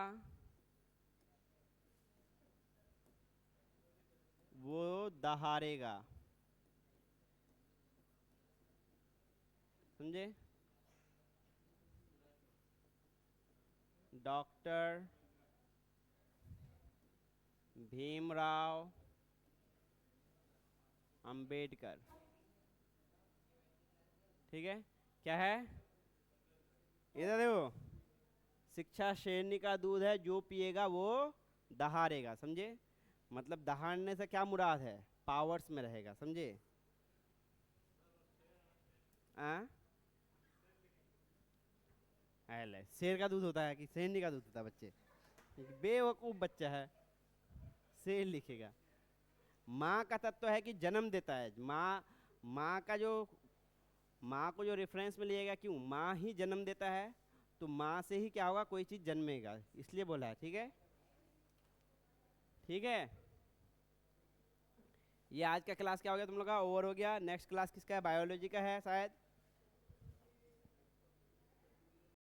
वो दहाड़ेगा। समझे? डॉक्टर भीमराव अंबेडकर। ठीक है। क्या है? इधर देखो, शिक्षा शेरनी का दूध है, जो पिएगा वो दहाड़ेगा। समझे? मतलब दहाड़ने से क्या मुराद है, पावर्स में रहेगा। समझे? आ? एल है। शेर का दूध होता है कि शेरनी का दूध होता है बच्चे? बेवकूफ़ बच्चा है, शेर लिखेगा। माँ का तत्व है कि जन्म देता है। माँ, माँ का जो, माँ को जो रेफरेंस में लिएगा, क्यों? माँ ही जन्म देता है, तो माँ से ही क्या होगा, कोई चीज़ जन्मेगा, इसलिए बोला है। ठीक है, ठीक है। ये आज का क्लास क्या हो गया तुम लोग का? ओवर हो गया। नेक्स्ट क्लास किसका है? बायोलॉजी का है शायद।